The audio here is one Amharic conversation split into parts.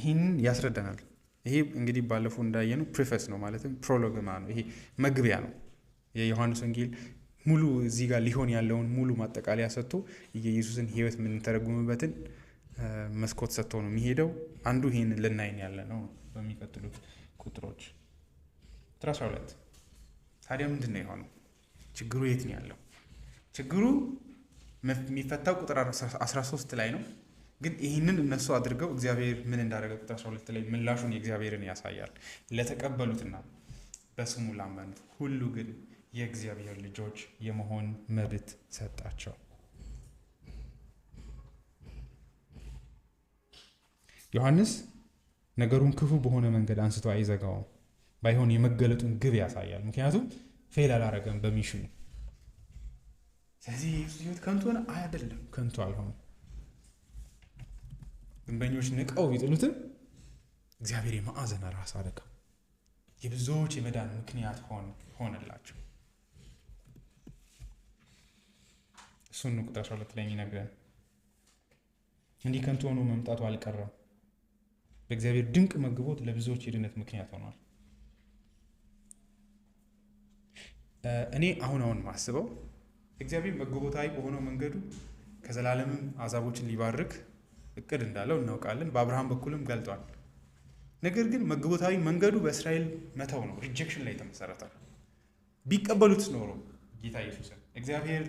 ይህንን ያስረዳናል። ይሄ እንግዲህ ባለፈው እንዳየነው ፕሪፌስ ነው፣ ማለትም ፕሮሎግማ ነው። ይሄ መግቢያ ነው። የዮሐንስ ወንጌል ሙሉ እዚህ ጋር ሊሆን ያለውን ሙሉ ማጠቃለያ ሰጥቶ የኢየሱስን ሕይወት የምንተረጉምበትን መስኮት ሰጥቶ ነው የሚሄደው። አንዱ ይሄን ልናይን ያለ ነው በሚቀጥሉት ቁጥሮች። ቁጥር 12 ታዲያ ምንድን ነው የሆነው? ችግሩ የት ነው ያለው? ችግሩ የሚፈታው ቁጥር 13 ላይ ነው። ግን ይህንን እነሱ አድርገው እግዚአብሔር ምን እንዳደረገ ቁጥር 12 ላይ ምላሹን የእግዚአብሔርን ያሳያል። ለተቀበሉትና በስሙ ላመኑት ሁሉ ግን የእግዚአብሔር ልጆች የመሆን መብት ሰጣቸው። ዮሐንስ ነገሩን ክፉ በሆነ መንገድ አንስቶ አይዘጋውም። ባይሆን የመገለጡን ግብ ያሳያል። ምክንያቱም ፌል አላረገም በሚሽኑ። ስለዚህ የኢየሱስ ሕይወት ከንቱ ሆነ አይደለም፣ ከንቱ አልሆነም። ግንበኞች ንቀው ቢጥሉትም እግዚአብሔር የማዕዘነ ራስ አደረገው። የብዙዎች የመዳን ምክንያት ሆነላቸው። እሱን ነው ቁጥር 12 ላይ የሚነግረን። እንዲህ ከንቱ ሆኖ መምጣቱ አልቀረም። በእግዚአብሔር ድንቅ መግቦት ለብዙዎች የድነት ምክንያት ሆኗል። እኔ አሁን ማስበው እግዚአብሔር መግቦታዊ በሆነው መንገዱ ከዘላለምም አሕዛቦችን ሊባርክ እቅድ እንዳለው እናውቃለን። በአብርሃም በኩልም ገልጧል። ነገር ግን መግቦታዊ መንገዱ በእስራኤል መተው ነው፣ ሪጀክሽን ላይ የተመሰረተ። ቢቀበሉት ኖሮ ጌታ ኢየሱስን እግዚአብሔር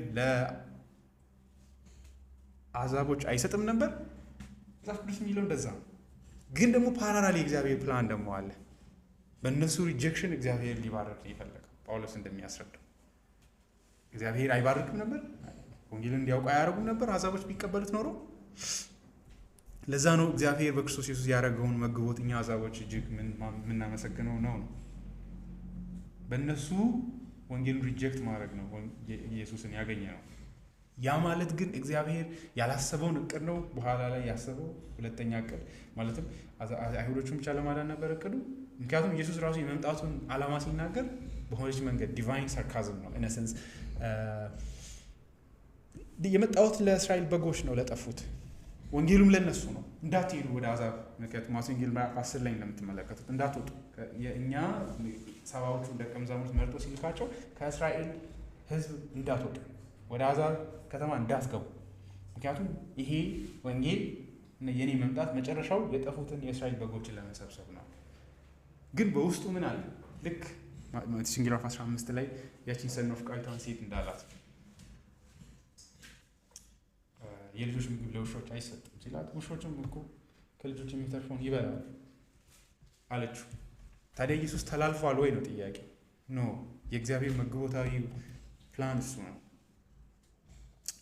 ለአሕዛቦች አይሰጥም ነበር። መጽሐፍ ቅዱስ የሚለው እንደዛ ነው። ግን ደግሞ ፓራራል የእግዚአብሔር ፕላን ደግሞ አለ። በእነሱ ሪጀክሽን እግዚአብሔር ሊባርክ ነው የፈለገው። ጳውሎስ እንደሚያስረዳው እግዚአብሔር አይባርክም ነበር፣ ወንጌልን እንዲያውቁ አያደርጉም ነበር አሕዛቦች ቢቀበሉት ኖሮ። ለዛ ነው እግዚአብሔር በክርስቶስ ኢየሱስ ያደረገውን መግቦት እኛ አሕዛቦች እጅግ የምናመሰግነው ነው። በእነሱ ወንጌልን ሪጀክት ማድረግ ነው ኢየሱስን ያገኘ ነው። ያ ማለት ግን እግዚአብሔር ያላሰበውን እቅድ ነው በኋላ ላይ ያሰበው ሁለተኛ እቅድ፣ ማለትም አይሁዶቹን ብቻ ለማዳን ነበር እቅዱ። ምክንያቱም ኢየሱስ ራሱ የመምጣቱን ዓላማ ሲናገር በሆነች መንገድ ዲቫይን ሳርካዝም ነው። ኢነሰንስ የመጣሁት ለእስራኤል በጎች ነው፣ ለጠፉት። ወንጌሉም ለነሱ ነው፣ እንዳትሄዱ ወደ አሕዛብ። ምክንያቱም ማቴዎስ ወንጌል ምዕራፍ 10 ላይ እንደምትመለከቱት እንዳትወጡ፣ የእኛ ሰባዎቹ ደቀ መዛሙርት መርጦ ሲልካቸው ከእስራኤል ሕዝብ እንዳትወጡ፣ ወደ አሕዛብ ከተማ እንዳትገቡ። ምክንያቱም ይሄ ወንጌል የኔ መምጣት መጨረሻው የጠፉትን የእስራኤል በጎችን ለመሰብሰብ ነው። ግን በውስጡ ምን አለ? ልክ ማቴዎስ ወንጌል ምዕራፍ 15 ላይ ያቺን ሰነፍቃዊቷን ሴት እንዳላት የልጆች ምግብ ለውሾች አይሰጥም ሲላት፣ ውሾችም እኮ ከልጆች የሚተርፈውን ይበላሉ አለችው። ታዲያ ኢየሱስ ተላልፏል ወይ ነው ጥያቄ? ኖ፣ የእግዚአብሔር መግቦታዊ ፕላን እሱ ነው።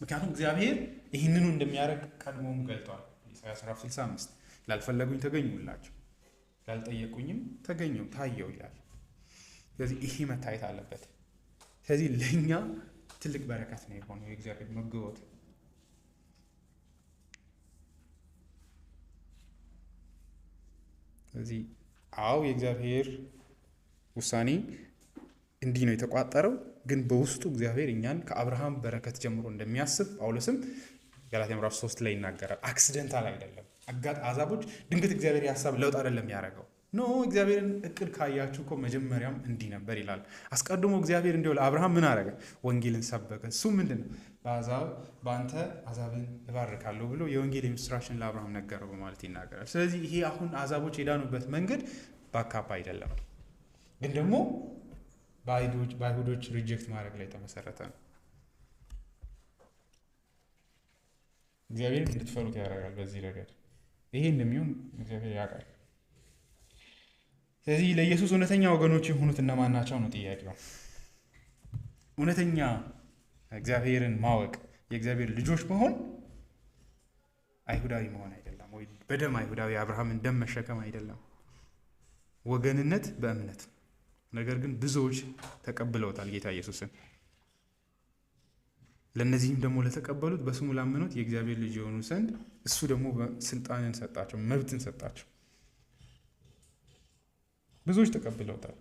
ምክንያቱም እግዚአብሔር ይህንኑ እንደሚያደርግ ቀድሞም ገልጧል። ኢሳይያስ 65 ላልፈለጉኝ ተገኙላቸው፣ ላልጠየቁኝም ተገኘው ታየው ይላል። ስለዚህ ይሄ መታየት አለበት። ስለዚህ ለእኛ ትልቅ በረከት ነው የሆነው የእግዚአብሔር መግቦት። ስለዚህ የእግዚአብሔር ውሳኔ እንዲህ ነው የተቋጠረው። ግን በውስጡ እግዚአብሔር እኛን ከአብርሃም በረከት ጀምሮ እንደሚያስብ ጳውሎስም ገላትያ ምዕራፍ 3 ላይ ይናገራል። አክሲደንታል አይደለም። አሕዛቦች ድንገት እግዚአብሔር የሀሳብ ለውጥ አይደለም ያደረገው። ኖ፣ እግዚአብሔርን እቅድ ካያችሁ እኮ መጀመሪያም እንዲህ ነበር ይላል። አስቀድሞ እግዚአብሔር እንዲሁ ለአብርሃም ምን አደረገ? ወንጌልን ሰበከ። እሱ ምንድን ነው? በአንተ አሕዛብን እባርካለሁ ብሎ የወንጌል የምስራችን ለአብርሃም ነገረው በማለት ይናገራል። ስለዚህ ይሄ አሁን አሕዛቦች የዳኑበት መንገድ ባካፕ አይደለም፣ ግን ደግሞ በአይሁዶች ሪጀክት ማድረግ ላይ የተመሰረተ ነው። እግዚአብሔር እንድትፈሩት ያደርጋል በዚህ ረገድ። ይሄ እንደሚሆን እግዚአብሔር ያውቃል። ስለዚህ ለኢየሱስ እውነተኛ ወገኖች የሆኑት እነማን ናቸው ነው ጥያቄው። እውነተኛ እግዚአብሔርን ማወቅ፣ የእግዚአብሔር ልጆች መሆን አይሁዳዊ መሆን አይደለም፣ ወይ በደም አይሁዳዊ አብርሃምን ደም መሸከም አይደለም። ወገንነት በእምነት ነገር ግን ብዙዎች ተቀብለውታል ጌታ ኢየሱስን። ለእነዚህም ደግሞ ለተቀበሉት በስሙ ላመኑት የእግዚአብሔር ልጅ የሆኑ ዘንድ እሱ ደግሞ ስልጣንን ሰጣቸው፣ መብትን ሰጣቸው። ብዙዎች ተቀብለውታል።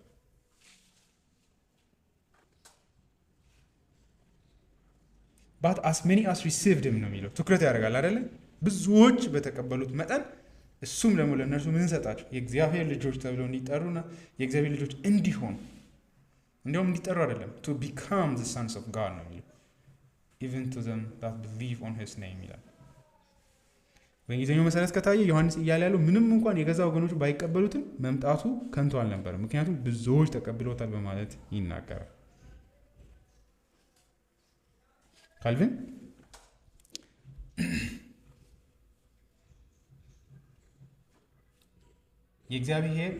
but as many as received him ነው የሚለው። ትኩረት ያደርጋል አይደለ? ብዙዎች በተቀበሉት መጠን እሱም ደግሞ ለእነርሱ ምን ሰጣቸው? የእግዚአብሔር ልጆች ተብለው እንዲጠሩና የእግዚአብሔር ልጆች እንዲሆኑ፣ እንዲሁም እንዲጠሩ አይደለም to become the sons of God ነው የሚለው even to them that believe on his name ይላል። በእንግሊዝኛው መሰረት ከታየ ዮሐንስ እያለ ያለው ምንም እንኳን የገዛ ወገኖቹ ባይቀበሉትም መምጣቱ ከንቱ አልነበረም፣ ምክንያቱም ብዙዎች ተቀብለውታል በማለት ይናገራል። ካልቪን the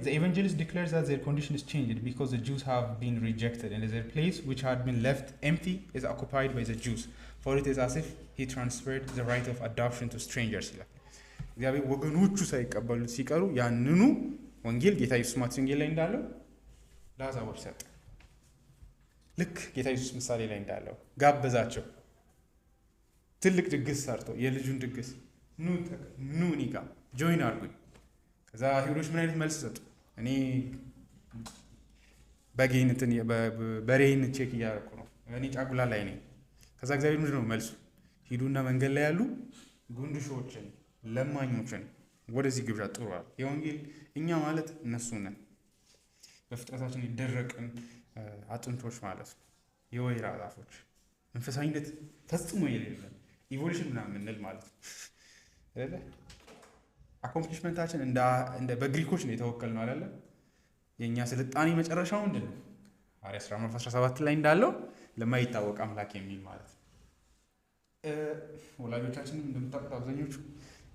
evangelist declares that their condition is changed because the Jews have been rejected and their place which had been left empty is occupied by the Jews, for it is as if he transferred the right of adoption to strangers ይላል። እግዚአብሔር ወገኖቹ ሳይቀበሉት ሲቀሩ ያንኑ ወንጌል ጌታ ኢየሱስ ማቴዎስ ወንጌል ላይ እንዳለው ለአሕዛቦች ሰጠ። ልክ ጌታ ኢየሱስ ምሳሌ ላይ እንዳለው ጋበዛቸው። ትልቅ ድግስ ሰርቶ የልጁን ድግስ ኑ እኔ ጋር ጆይን አድርጉኝ። ከዛ አይሁዶች ምን አይነት መልስ ሰጡ? እኔ በሬን ቼክ እያደረኩ ነው፣ እኔ ጫጉላ ላይ ነኝ። ከዛ እግዚአብሔር ምንድን ነው መልሱ? ሂዱና መንገድ ላይ ያሉ ጉንድሾችን፣ ለማኞችን ወደዚህ ግብዣ ጥሩ አለ። የወንጌል እኛ ማለት እነሱ ነን። በፍጥረታችን የደረቅን አጥንቶች ማለት ነው፣ የወይራ ዛፎች፣ መንፈሳዊነት ፈጽሞ የሌለን ኢቮሉሽን ምናምን ምንል ማለት ነው አይደለ? አኮምፕሊሽመንታችን እንደ በግሪኮች ነው የተወከል ነው አይደለ? የእኛ ስልጣኔ መጨረሻው ምንድን ነው? ሐዋርያት ሥራ ምዕራፍ 17 ላይ እንዳለው ለማይታወቅ አምላክ የሚል ማለት ነው። ወላጆቻችንም እንደምታውቁት አብዛኞቹ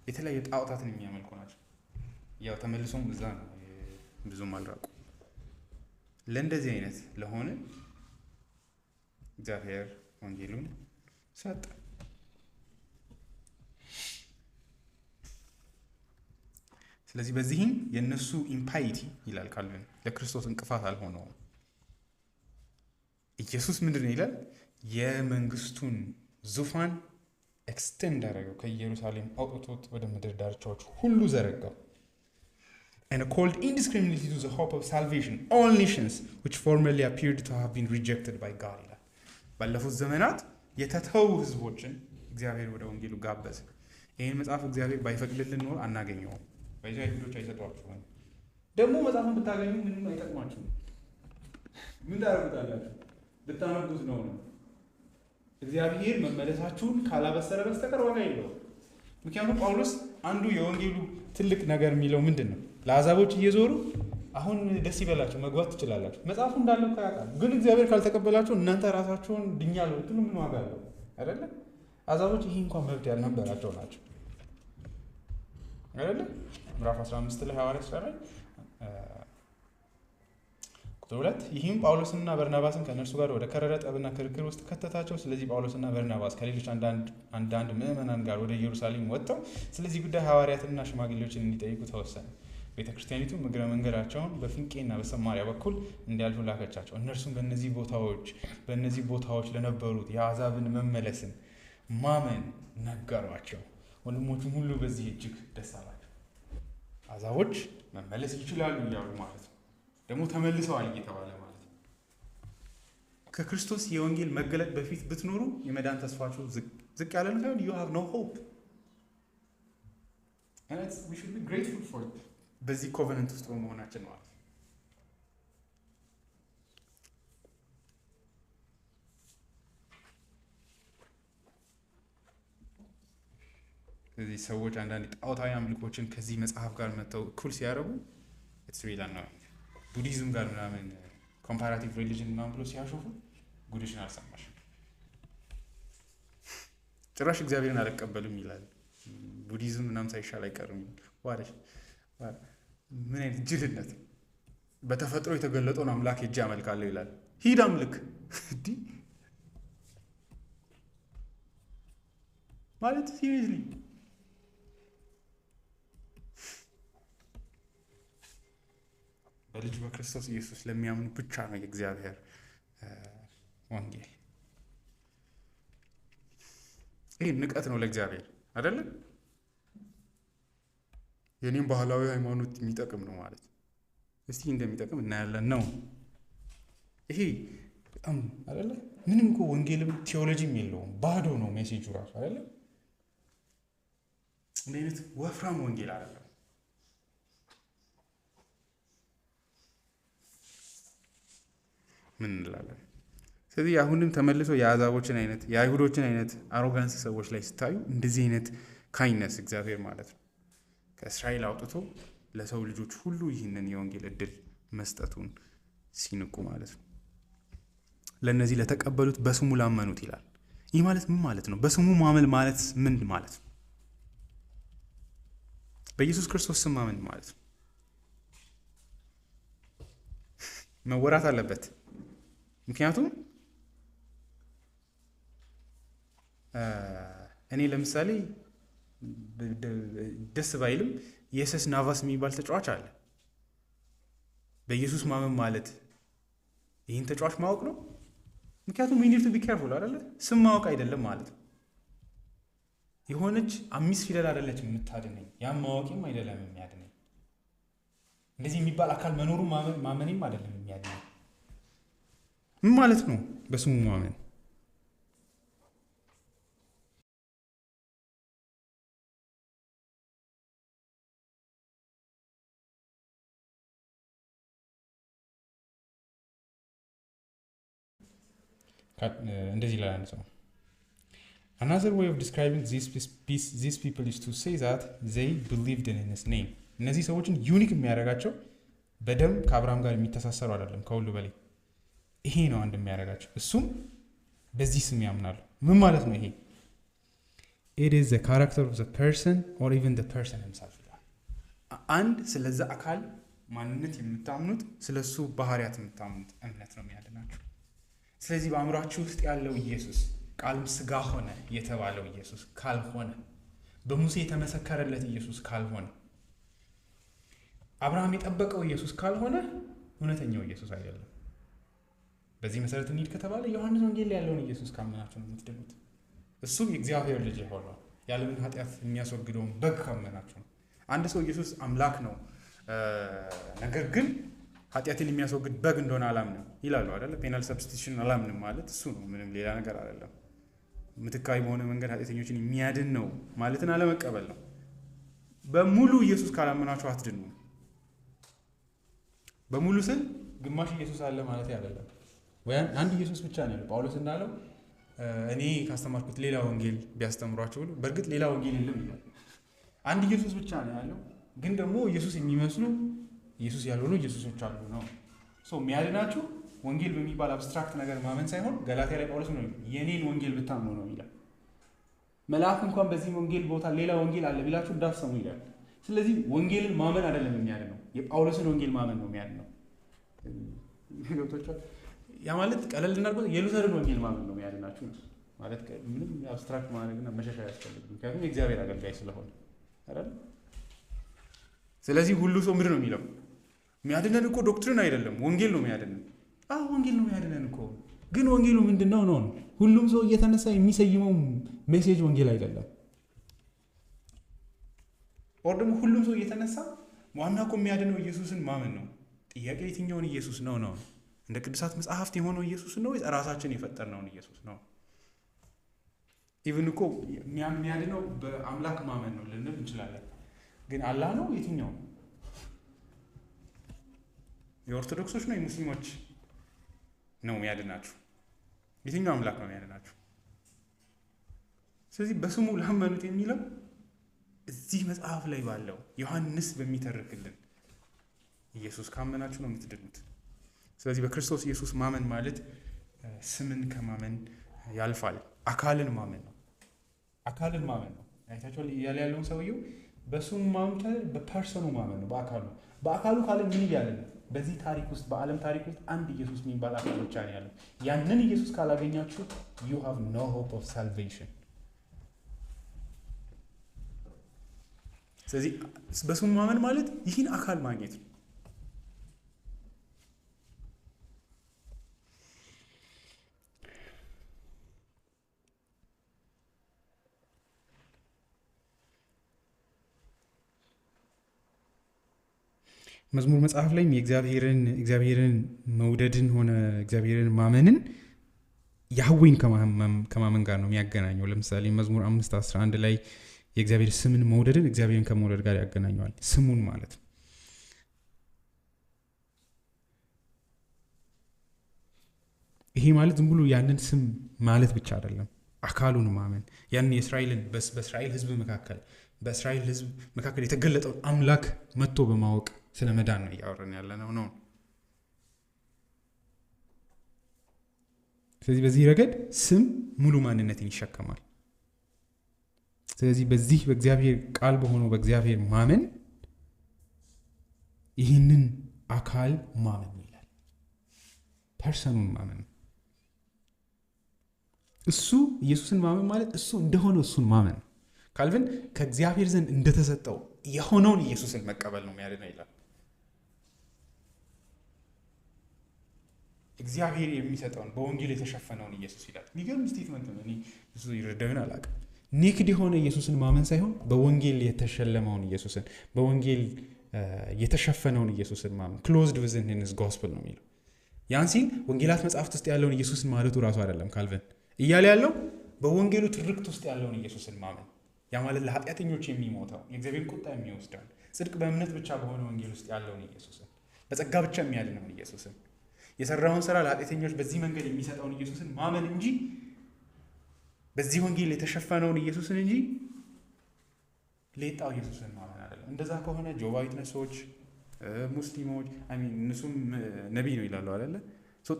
የተለያዩ ጣዖታትን የሚያመልኩ ናቸው። ያው ተመልሶም እዛ ነው፣ ብዙም አልራቁ። ለእንደዚህ አይነት ለሆነ እግዚአብሔር ወንጌሉን ሰጠ። ስለዚህ በዚህም የእነሱ ኢምፓይቲ ይላል ካልቪን ለክርስቶስ እንቅፋት አልሆነውም። ኢየሱስ ምንድን ነው ይላል? የመንግስቱን ዙፋን ኤክስቴንድ አደረገው፣ ከኢየሩሳሌም አውጥቶት ወደ ምድር ዳርቻዎች ሁሉ ዘረጋው። and called indiscriminately to the hope of salvation all nations which formerly appeared to have been rejected by God ይላል። ባለፉት ዘመናት የተተው ህዝቦችን እግዚአብሔር ወደ ወንጌሉ ጋበዘ። ይህን መጽሐፍ እግዚአብሔር ባይፈቅድልን ኖር አናገኘውም። በዚህ አይሁዶች አይሰጧችሁም። ደግሞ መጽሐፍን ብታገኙ ምንም አይጠቅማችሁም። ምን ታደርጉታላችሁ? ብታነቡት ነው። እግዚአብሔር መመለሳችሁን ካላበሰረ በስተቀር ዋጋ የለውም። ምክንያቱም ጳውሎስ አንዱ የወንጌሉ ትልቅ ነገር የሚለው ምንድን ነው? ለአሕዛቦች እየዞሩ አሁን ደስ ይበላችሁ መግባት ትችላላችሁ። መጽሐፉ እንዳለው ያውቃል። ግን እግዚአብሔር ካልተቀበላችሁ እናንተ ራሳችሁን ድኛለሁ ብትሉ ምን ዋጋ አለው? አይደለ? አሕዛቦች ይህ እንኳን መብት ያልነበራቸው ናቸው አይደለ? ምዕራፍ 15 ላይ ሐዋርያት ሥራ ላይ ቁጥር 2 ይህም ጳውሎስና በርናባስን ከእነርሱ ጋር ወደ ከረረ ጠብና ክርክር ውስጥ ከተታቸው። ስለዚህ ጳውሎስና በርናባስ ከሌሎች አንዳንድ ምዕመናን ጋር ወደ ኢየሩሳሌም ወጥተው ስለዚህ ጉዳይ ሐዋርያትንና ሽማግሌዎችን እንዲጠይቁ ተወሰነ። ቤተ ክርስቲያኒቱ እግረ መንገዳቸውን በፊንቄና በሰማሪያ በኩል እንዲያልፉ ላከቻቸው። እነርሱም በእነዚህ ቦታዎች ለነበሩት የአሕዛብን መመለስን ማመን ነገሯቸው። ወንድሞቹም ሁሉ በዚህ እጅግ ደስ አላቸው። አሕዛቦች መመለስ ይችላሉ እያሉ ማለት ነው። ደግሞ ተመልሰዋል እየተባለ ማለት ነው። ከክርስቶስ የወንጌል መገለጥ በፊት ብትኖሩ የመዳን ተስፋችሁ ዝቅ ያለ ነው ሳይሆን you have no hope and we should be grateful for it በዚህ ኮቨነንት ውስጥ በመሆናችን ማለት ነው። ስለዚህ ሰዎች አንዳንድ ጣዖታዊ አምልኮችን ከዚህ መጽሐፍ ጋር መጥተው እኩል ሲያደርጉ ኢትስ ሪል ነው። ቡዲዝም ጋር ምናምን ኮምፓራቲቭ ሪሊጅን ምናምን ብሎ ሲያሾፉ ጉድሽን አልሰማሽም። ጭራሽ እግዚአብሔርን አልቀበልም ይላል። ቡዲዝም ምናምን ሳይሻል አይቀርም። ዋለሽ ምን አይነት ጅልነት! በተፈጥሮ የተገለጠውን አምላክ ሄጄ አመልካለሁ ይላል። ሂድ አምልክ እንዲህ ማለት ሲሪየስሊ በልጁ በክርስቶስ ኢየሱስ ለሚያምኑ ብቻ ነው የእግዚአብሔር ወንጌል። ይህ ንቀት ነው ለእግዚአብሔር አይደለም። የኔም ባህላዊ ሃይማኖት የሚጠቅም ነው ማለት እስቲ እንደሚጠቅም እናያለን ነው። ይሄ በጣም አይደለ? ምንም እኮ ወንጌልም ቴዎሎጂም የለውም፣ ባዶ ነው ሜሴጁ ራሱ አይደለ? እንደ አይነት ወፍራም ወንጌል አይደለም። ምን እንላለን? ስለዚህ አሁንም ተመልሶ የአሕዛቦችን አይነት የአይሁዶችን አይነት አሮጋንስ ሰዎች ላይ ስታዩ እንደዚህ አይነት ካይነስ እግዚአብሔር ማለት ነው ከእስራኤል አውጥቶ ለሰው ልጆች ሁሉ ይህንን የወንጌል እድል መስጠቱን ሲንቁ ማለት ነው። ለእነዚህ ለተቀበሉት በስሙ ላመኑት ይላል። ይህ ማለት ምን ማለት ነው? በስሙ ማመን ማለት ምን ማለት ነው? በኢየሱስ ክርስቶስ ስም ማመን ማለት ነው መወራት አለበት። ምክንያቱም እኔ ለምሳሌ ደስ ባይልም የሰስ ናቫስ የሚባል ተጫዋች አለ። በኢየሱስ ማመን ማለት ይህን ተጫዋች ማወቅ ነው። ምክንያቱም we need to be careful አይደለ? ስም ማወቅ አይደለም ማለት ነው። የሆነች 5 ፊደል አይደለች የምታድነኝ፣ ያም ማወቅም አይደለም የሚያድነኝ። እንደዚህ የሚባል አካል መኖሩ ማመንም አይደለም የሚያድነኝ። ምን ማለት ነው በስሙ ማመን? እንደዚህ ላይ አንሰው Another way of describing these people is to say that they believed in his name. እነዚህ ሰዎችን ዩኒክ የሚያደርጋቸው በደም ከአብርሃም ጋር የሚተሳሰሩ አይደለም። ከሁሉ በላይ ይሄ ነው አንድ የሚያደርጋቸው፣ እሱም በዚህ ስም ያምናሉ። ምን ማለት ነው ይሄ? It is the character of the person or even the person himself. አንድ ስለዛ አካል ማንነት የምታምኑት ስለሱ ባህሪያት የምታምኑት እምነት ነው የሚያድናቸው። ስለዚህ በአእምሯችሁ ውስጥ ያለው ኢየሱስ ቃልም ስጋ ሆነ የተባለው ኢየሱስ ካልሆነ፣ በሙሴ የተመሰከረለት ኢየሱስ ካልሆነ፣ አብርሃም የጠበቀው ኢየሱስ ካልሆነ እውነተኛው ኢየሱስ አይደለም። በዚህ መሰረት እንሂድ ከተባለ ዮሐንስ ወንጌል ላይ ያለውን ኢየሱስ ካመናችሁ ነው የምትድኑት። እሱም የእግዚአብሔር ልጅ የሆነው የዓለምን ኃጢአት የሚያስወግደውን በግ ካመናችሁ ነው። አንድ ሰው ኢየሱስ አምላክ ነው ነገር ግን ኃጢአትን የሚያስወግድ በግ እንደሆነ አላምንም ይላሉ አይደለ? ፔናል ሰብስቲቱሽን አላምንም ማለት እሱ ነው፣ ምንም ሌላ ነገር አይደለም። ምትካይ በሆነ መንገድ ኃጢአተኞችን የሚያድን ነው ማለትን አለመቀበል ነው። በሙሉ ኢየሱስ ካላመናችሁ አትድኑ። በሙሉ ስል ግማሽ ኢየሱስ አለ ማለት አይደለም፣ ወይ አንድ ኢየሱስ ብቻ ነው ያለው። ጳውሎስ እንዳለው እኔ ካስተማርኩት ሌላ ወንጌል ቢያስተምሯቸው ሁሉ በእርግጥ ሌላ ወንጌል የለም ይላል። አንድ ኢየሱስ ብቻ ነው ያለው፣ ግን ደግሞ ኢየሱስ የሚመስሉ ኢየሱስ ያልሆኑ ኢየሱሶች አሉ ነው። የሚያድናችሁ ወንጌል በሚባል አብስትራክት ነገር ማመን ሳይሆን ገላትያ ላይ ጳውሎስ ነው የኔን ወንጌል ብታምኑ ነው ይላል። መልአክ እንኳን በዚህ ወንጌል ቦታ ሌላ ወንጌል አለ ቢላችሁ እንዳትሰሙ ይላል። ስለዚህ ወንጌልን ማመን አይደለም የሚያድነው፣ የጳውሎስን ወንጌል ማመን ነው የሚያድነው። ያ ማለት ቀለል እናድርገው የሉተርን ወንጌል ማመን ነው የሚያድናችሁ ማለት ምንም አብስትራክት ማድረግና መሸሻ ያስፈልግ፣ ምክንያቱም የእግዚአብሔር አገልጋይ ስለሆነ አይደል? ስለዚህ ሁሉ ሰው ምንድን ነው የሚለው? የሚያድነን እኮ ዶክትሪን አይደለም ወንጌል ነው የሚያድነን። ወንጌል ነው የሚያድነን እኮ፣ ግን ወንጌሉ ምንድን ነው ነው? ሁሉም ሰው እየተነሳ የሚሰይመው ሜሴጅ ወንጌል አይደለም። ኦር ደግሞ ሁሉም ሰው እየተነሳ ዋና እኮ የሚያድነው ኢየሱስን ማመን ነው። ጥያቄ የትኛውን ኢየሱስ ነው ነው? እንደ ቅዱሳት መጽሐፍት የሆነው ኢየሱስ ነው ወይስ ራሳችን የፈጠርነውን ኢየሱስ ነው? ኢቭን እኮ የሚያድነው በአምላክ ማመን ነው ልንል እንችላለን፣ ግን አላህ ነው የትኛው? የኦርቶዶክሶች ነው የሙስሊሞች ነው የሚያድናችሁ? የትኛው አምላክ ነው የሚያድናችሁ? ስለዚህ በስሙ ላመኑት የሚለው እዚህ መጽሐፍ ላይ ባለው ዮሐንስ በሚተርክልን ኢየሱስ ካመናችሁ ነው የምትድኑት። ስለዚህ በክርስቶስ ኢየሱስ ማመን ማለት ስምን ከማመን ያልፋል። አካልን ማመን ነው። አካልን ማመን ነው። አይታችኋል እያለ ያለውን ሰውየው በስሙ ማመን በፐርሰኑ ማመን ነው። በአካሉ ካለ ምን እያለ ነው? በዚህ ታሪክ ውስጥ በዓለም ታሪክ ውስጥ አንድ ኢየሱስ የሚባል አካል ብቻ ነው ያለው። ያንን ኢየሱስ ካላገኛችሁ you have no hope of salvation። ስለዚህ በስሙ ማመን ማለት ይህን አካል ማግኘት ነው። መዝሙር መጽሐፍ ላይም የእግዚአብሔርን መውደድን ሆነ እግዚአብሔርን ማመንን ያህዌን ከማመን ጋር ነው የሚያገናኘው። ለምሳሌ መዝሙር 5:11 ላይ የእግዚአብሔር ስምን መውደድን እግዚአብሔርን ከመውደድ ጋር ያገናኘዋል። ስሙን ማለት ነው። ይሄ ማለት ዝም ብሎ ያንን ስም ማለት ብቻ አይደለም፣ አካሉን ማመን ያን የእስራኤልን በእስራኤል ህዝብ መካከል የተገለጠውን አምላክ መጥቶ በማወቅ ስለ መዳን ነው እያወራን ያለነው ነው። ስለዚህ በዚህ ረገድ ስም ሙሉ ማንነትን ይሸከማል። ስለዚህ በዚህ በእግዚአብሔር ቃል በሆነው በእግዚአብሔር ማመን ይህንን አካል ማመን ይላል። ፐርሰኑን ማመን እሱ ኢየሱስን ማመን ማለት እሱ እንደሆነ እሱን ማመን። ካልቪን ከእግዚአብሔር ዘንድ እንደተሰጠው የሆነውን ኢየሱስን መቀበል ነው የሚያድነው ይላል። እግዚአብሔር የሚሰጠውን በወንጌል የተሸፈነውን ኢየሱስ ይላል። የሚገርም ስቴትመንት ነው። እኔ ብዙ ይረዳውን አላውቅም። ኔክድ የሆነ ኢየሱስን ማመን ሳይሆን በወንጌል የተሸለመውን ኢየሱስን፣ በወንጌል የተሸፈነውን ኢየሱስን ማመን። ክሎዝድ ዊዝን ሂዝ ጎስፐል ነው የሚለው። ያን ሲል ወንጌላት መጽሐፍት ውስጥ ያለውን ኢየሱስን ማለቱ ራሱ አይደለም። ካልቪን እያለ ያለው በወንጌሉ ትርክት ውስጥ ያለውን ኢየሱስን ማመን። ያ ማለት ለኃጢአተኞች የሚሞተው የእግዚአብሔር ቁጣ የሚወስደውን ጽድቅ በእምነት ብቻ በሆነ ወንጌል ውስጥ ያለውን ኢየሱስን፣ በጸጋ ብቻ የሚያድነውን ኢየሱስን፣ የሰራውን ስራ ለኃጢአተኞች በዚህ መንገድ የሚሰጠውን ኢየሱስን ማመን እንጂ በዚህ ወንጌል የተሸፈነውን ኢየሱስን እንጂ ሌጣው ኢየሱስን ማመን አይደለም። እንደዛ ከሆነ ጆባ ዊትነሶች፣ ሙስሊሞች እነሱም ነቢይ ነው ይላሉ አይደለ?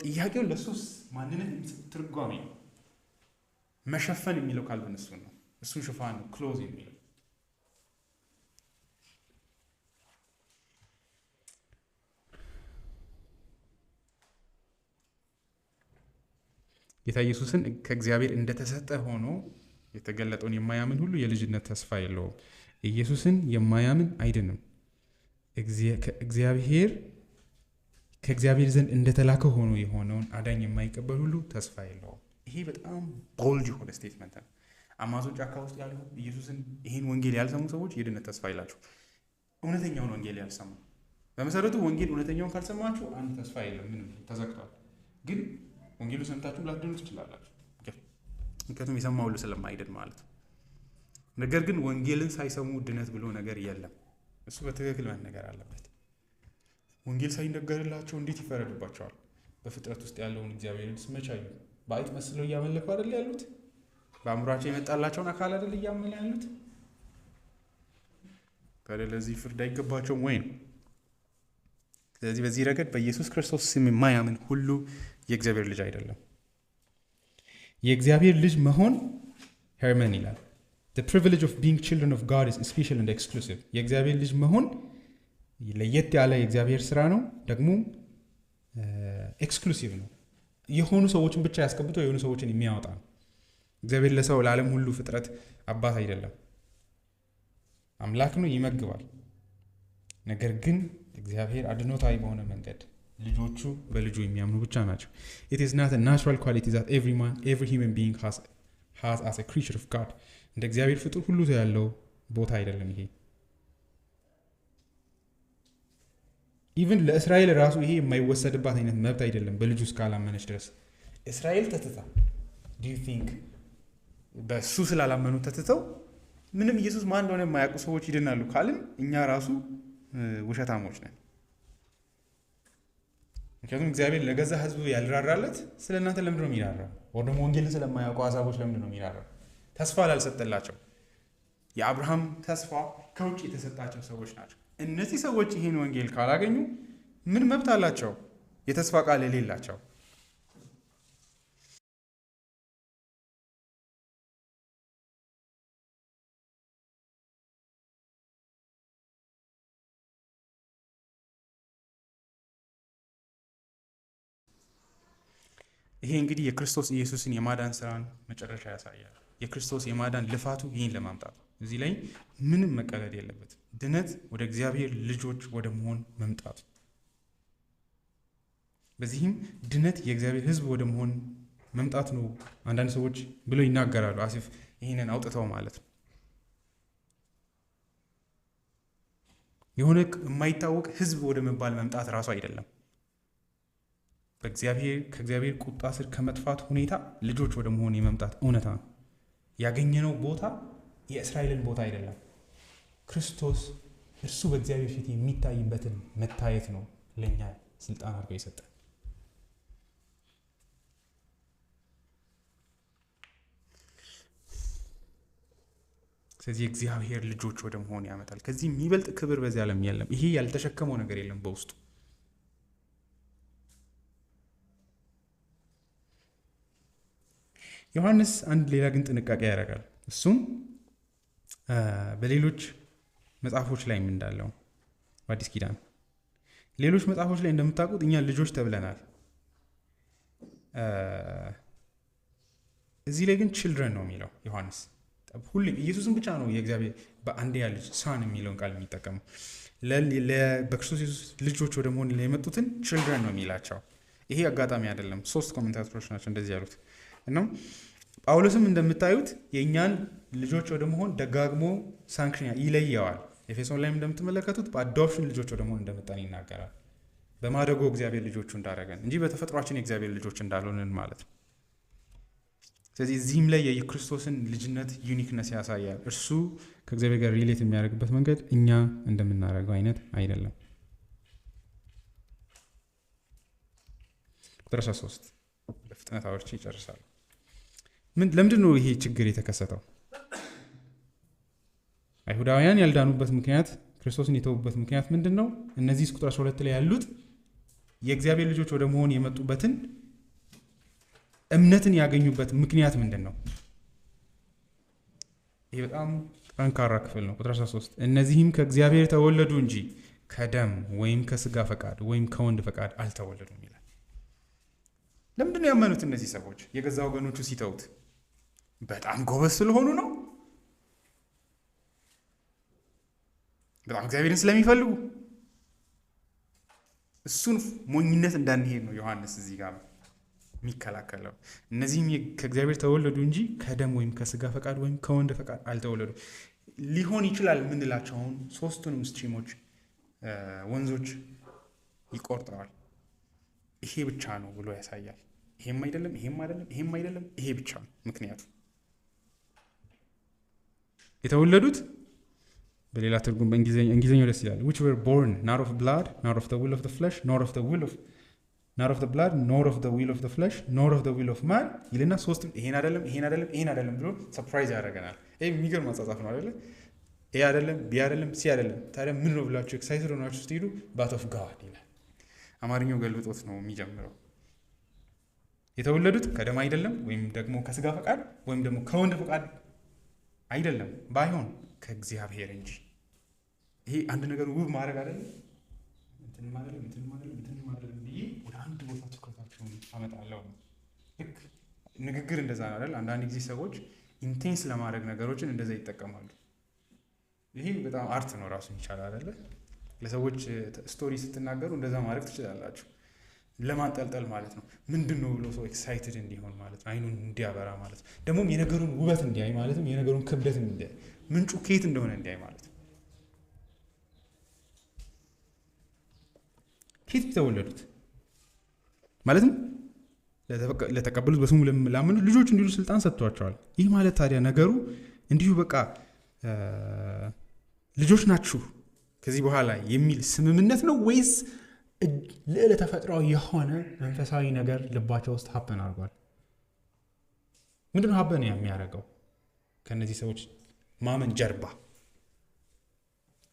ጥያቄው ለሱስ ማንነት የሚሰጥ ትርጓሜ ነው። መሸፈን የሚለው ካልቪን እሱን ነው። እሱን ሽፋን ነው ክሎዝ የሚለው። ጌታ ኢየሱስን ከእግዚአብሔር እንደተሰጠ ሆኖ የተገለጠውን የማያምን ሁሉ የልጅነት ተስፋ የለውም። ኢየሱስን የማያምን አይድንም። ከእግዚአብሔር ዘንድ እንደተላከ ሆኖ የሆነውን አዳኝ የማይቀበል ሁሉ ተስፋ የለውም። ይሄ በጣም ቦልድ የሆነ ስቴትመንት ነው። አማዞን ጫካ ውስጥ ያሉ ኢየሱስን ይህን ወንጌል ያልሰሙ ሰዎች የድነት ተስፋ የላቸው። እውነተኛውን ወንጌል ያልሰሙ፣ በመሰረቱ ወንጌል እውነተኛውን ካልሰማችሁ አንድ ተስፋ የለም፣ ምንም ተዘግቷል። ግን ወንጌሉ ሰምታችሁ ላትድኑ ትችላላችሁ፣ ምክንያቱም የሰማ ሁሉ ስለማይድን ማለት ነው። ነገር ግን ወንጌልን ሳይሰሙ ድነት ብሎ ነገር የለም። እሱ በትክክል መነገር አለበት። ወንጌል ሳይነገርላቸው እንዴት ይፈረድባቸዋል? በፍጥረት ውስጥ ያለውን እግዚአብሔርን ስመቻዩ በአይጥ መስለው እያመለኩ አይደል ያሉት? በአእምሯቸው የመጣላቸውን አካል አይደል እያመለ ያሉት? ታዲያ ለዚህ ፍርድ አይገባቸውም ወይ ነው? ስለዚህ በዚህ ረገድ በኢየሱስ ክርስቶስ ስም የማያምን ሁሉ የእግዚአብሔር ልጅ አይደለም። የእግዚአብሔር ልጅ መሆን ሄርመን ይላል the privilege of being children of God is special and exclusive። የእግዚአብሔር ልጅ መሆን ለየት ያለ የእግዚአብሔር ስራ ነው፣ ደግሞ ኤክስክሉሲቭ ነው። የሆኑ ሰዎችን ብቻ ያስቀብቶ የሆኑ ሰዎችን የሚያወጣ ነው። እግዚአብሔር ለሰው ለዓለም ሁሉ ፍጥረት አባት አይደለም። አምላክ ነው፣ ይመግባል። ነገር ግን እግዚአብሔር አድኖታዊ በሆነ መንገድ ልጆቹ በልጁ የሚያምኑ ብቻ ናቸው። it is not a natural quality that every human being has as a creature of God። እንደ እግዚአብሔር ፍጡር ሁሉ ያለው ቦታ አይደለም ይሄ። ኢቭን ለእስራኤል ራሱ ይሄ የማይወሰድባት አይነት መብት አይደለም በልጁ እስካላመነች ድረስ። እስራኤል ተትታ do you think በሱ ስላላመኑ ተትተው ምንም ኢየሱስ ማን እንደሆነ የማያውቁ ሰዎች ይድናሉ ካልን እኛ ራሱ ውሸታሞች ነን። ምክንያቱም እግዚአብሔር ለገዛ ሕዝቡ ያልራራለት ስለ እናንተ ለምንድን ነው የሚራራው? ወደ ወንጌልን ስለማያውቁ አሕዛቦች ለምንድን ነው የሚራራው? ተስፋ ላልሰጠላቸው የአብርሃም ተስፋ ከውጭ የተሰጣቸው ሰዎች ናቸው። እነዚህ ሰዎች ይህን ወንጌል ካላገኙ ምን መብት አላቸው? የተስፋ ቃል የሌላቸው። ይሄ እንግዲህ የክርስቶስ ኢየሱስን የማዳን ስራን መጨረሻ ያሳያል። የክርስቶስ የማዳን ልፋቱ ይህን ለማምጣት ነው። እዚህ ላይ ምንም መቀለድ የለበትም። ድነት ወደ እግዚአብሔር ልጆች ወደ መሆን መምጣቱ። በዚህም ድነት የእግዚአብሔር ሕዝብ ወደ መሆን መምጣት ነው አንዳንድ ሰዎች ብለው ይናገራሉ፣ አሲፍ ይህንን አውጥተው ማለት ነው። የሆነ የማይታወቅ ሕዝብ ወደ መባል መምጣት ራሱ አይደለም። ከእግዚአብሔር ቁጣ ስር ከመጥፋት ሁኔታ ልጆች ወደ መሆን የመምጣት እውነታ ነው። ያገኘነው ቦታ የእስራኤልን ቦታ አይደለም። ክርስቶስ እርሱ በእግዚአብሔር ፊት የሚታይበትን መታየት ነው ለእኛ ስልጣን አድርጎ የሰጠን። ስለዚህ እግዚአብሔር ልጆች ወደ መሆን ያመጣል። ከዚህ የሚበልጥ ክብር በዚህ ዓለም የለም። ይሄ ያልተሸከመው ነገር የለም በውስጡ። ዮሐንስ አንድ ሌላ ግን ጥንቃቄ ያደርጋል። እሱም በሌሎች መጽሐፎች ላይም እንዳለው በአዲስ ኪዳን ሌሎች መጽሐፎች ላይ እንደምታውቁት እኛ ልጆች ተብለናል። እዚህ ላይ ግን ችልድረን ነው የሚለው ዮሐንስ። ሁሌም ኢየሱስን ብቻ ነው የእግዚአብሔር በአንድያ ልጅ ሳን የሚለውን ቃል የሚጠቀመው። በክርስቶስ ኢየሱስ ልጆች ወደ መሆን የመጡትን ችልድረን ነው የሚላቸው። ይሄ አጋጣሚ አይደለም። 3 ኮሜንታተሮች ናቸው እንደዚህ ያሉት። እና ጳውሎስም እንደምታዩት የእኛን ልጆች ወደ መሆን ደጋግሞ ሳንክሽን ይለየዋል። ኤፌሶን ላይም እንደምትመለከቱት በአዶፕሽን ልጆች ወደ መሆን እንደመጣን ይናገራል። በማደጎ እግዚአብሔር ልጆቹ እንዳደረገን እንጂ በተፈጥሯችን የእግዚአብሔር ልጆች እንዳልሆንን ማለት ነው። ስለዚህ እዚህም ላይ የክርስቶስን ልጅነት ዩኒክነስ ያሳያል። እርሱ ከእግዚአብሔር ጋር ሪሌት የሚያደርግበት መንገድ እኛ እንደምናደርገው አይነት አይደለም። ቁጥር 13 በፍጥነት አውርቼ ይጨርሳል። ለምንድን ነው ይሄ ችግር የተከሰተው? አይሁዳውያን ያልዳኑበት ምክንያት፣ ክርስቶስን የተዉበት ምክንያት ምንድን ነው? እነዚህ ቁጥር 12 ላይ ያሉት የእግዚአብሔር ልጆች ወደ መሆን የመጡበትን እምነትን ያገኙበት ምክንያት ምንድን ነው? ይሄ በጣም ጠንካራ ክፍል ነው። ቁጥር 13 እነዚህም ከእግዚአብሔር ተወለዱ እንጂ ከደም ወይም ከስጋ ፈቃድ ወይም ከወንድ ፈቃድ አልተወለዱም ይላል። ለምንድን ነው ያመኑት እነዚህ ሰዎች? የገዛ ወገኖቹ ሲተውት በጣም ጎበዝ ስለሆኑ ነው? በጣም እግዚአብሔርን ስለሚፈልጉ? እሱን ሞኝነት እንዳንሄድ ነው ዮሐንስ እዚህ ጋር የሚከላከለው። እነዚህም ከእግዚአብሔር ተወለዱ እንጂ ከደም ወይም ከስጋ ፈቃድ ወይም ከወንድ ፈቃድ አልተወለዱ። ሊሆን ይችላል የምንላቸውን 3ቱንም ስትሪሞች ወንዞች ይቆርጠዋል። ይሄ ብቻ ነው ብሎ ያሳያል። ይሄም አይደለም፣ ይሄም አይደለም፣ ይሄም አይደለም፣ ይሄ ብቻ ነው ምክንያቱ። የተወለዱት በሌላ ትርጉም በእንግሊዝኛው ደስ ይላል which were born not of blood not of the will of the flesh nor of the will of not of the blood nor of the will of the flesh nor of the will of man ይልና ሶስቱም ይሄን አይደለም ይሄን አይደለም ይሄን አይደለም ብሎ ሰርፕራይዝ ያደርገናል። ይሄ የሚገርም አጻጻፍ ነው አይደለ? ይሄ አይደለም ቢ አይደለም ሲ አይደለም። ታዲያ ምን ነው ብላችሁ ኤክሳይትድ ሆናችሁ ስትሄዱ ባት ኦፍ ጋድ ይላል። አማርኛው ገልብጦት ነው የሚጀምረው። የተወለዱት ከደም አይደለም ወይም ደግሞ ከስጋ ፈቃድ ወይም ደግሞ ከወንድ ፈቃድ አይደለም፣ ባይሆን ከእግዚአብሔር እንጂ። ይሄ አንድ ነገር ውብ ማድረግ አይደለም እንትን ማለት ብዬ ወደ አንድ ቦታ ትኩረታቸውን አመጣለሁ። ልክ ንግግር እንደዛ ነው አይደል? አንዳንድ ጊዜ ሰዎች ኢንቴንስ ለማድረግ ነገሮችን እንደዛ ይጠቀማሉ። ይሄ በጣም አርት ነው ራሱን ይቻላል አይደለ? ለሰዎች ስቶሪ ስትናገሩ እንደዛ ማድረግ ትችላላችሁ። ለማንጠልጠል ማለት ነው። ምንድን ነው ብሎ ሰው ኤክሳይትድ እንዲሆን ማለት ነው። አይኑን እንዲያበራ ማለት ነው። ደግሞም የነገሩን ውበት እንዲያይ ማለትም የነገሩን ክብደት እንዲያይ ምንጩ ከየት እንደሆነ እንዲያይ ማለት ነው። ከየት የተወለዱት ማለትም ለተቀበሉት በስሙ ላመኑት ልጆች እንዲሉ ስልጣን ሰጥቷቸዋል። ይህ ማለት ታዲያ ነገሩ እንዲሁ በቃ ልጆች ናችሁ ከዚህ በኋላ የሚል ስምምነት ነው ወይስ ልዕለ ተፈጥሯዊ የሆነ መንፈሳዊ ነገር ልባቸው ውስጥ ሀበን አድርጓል? ምንድነው ሀበን የሚያደርገው? ከነዚህ ሰዎች ማመን ጀርባ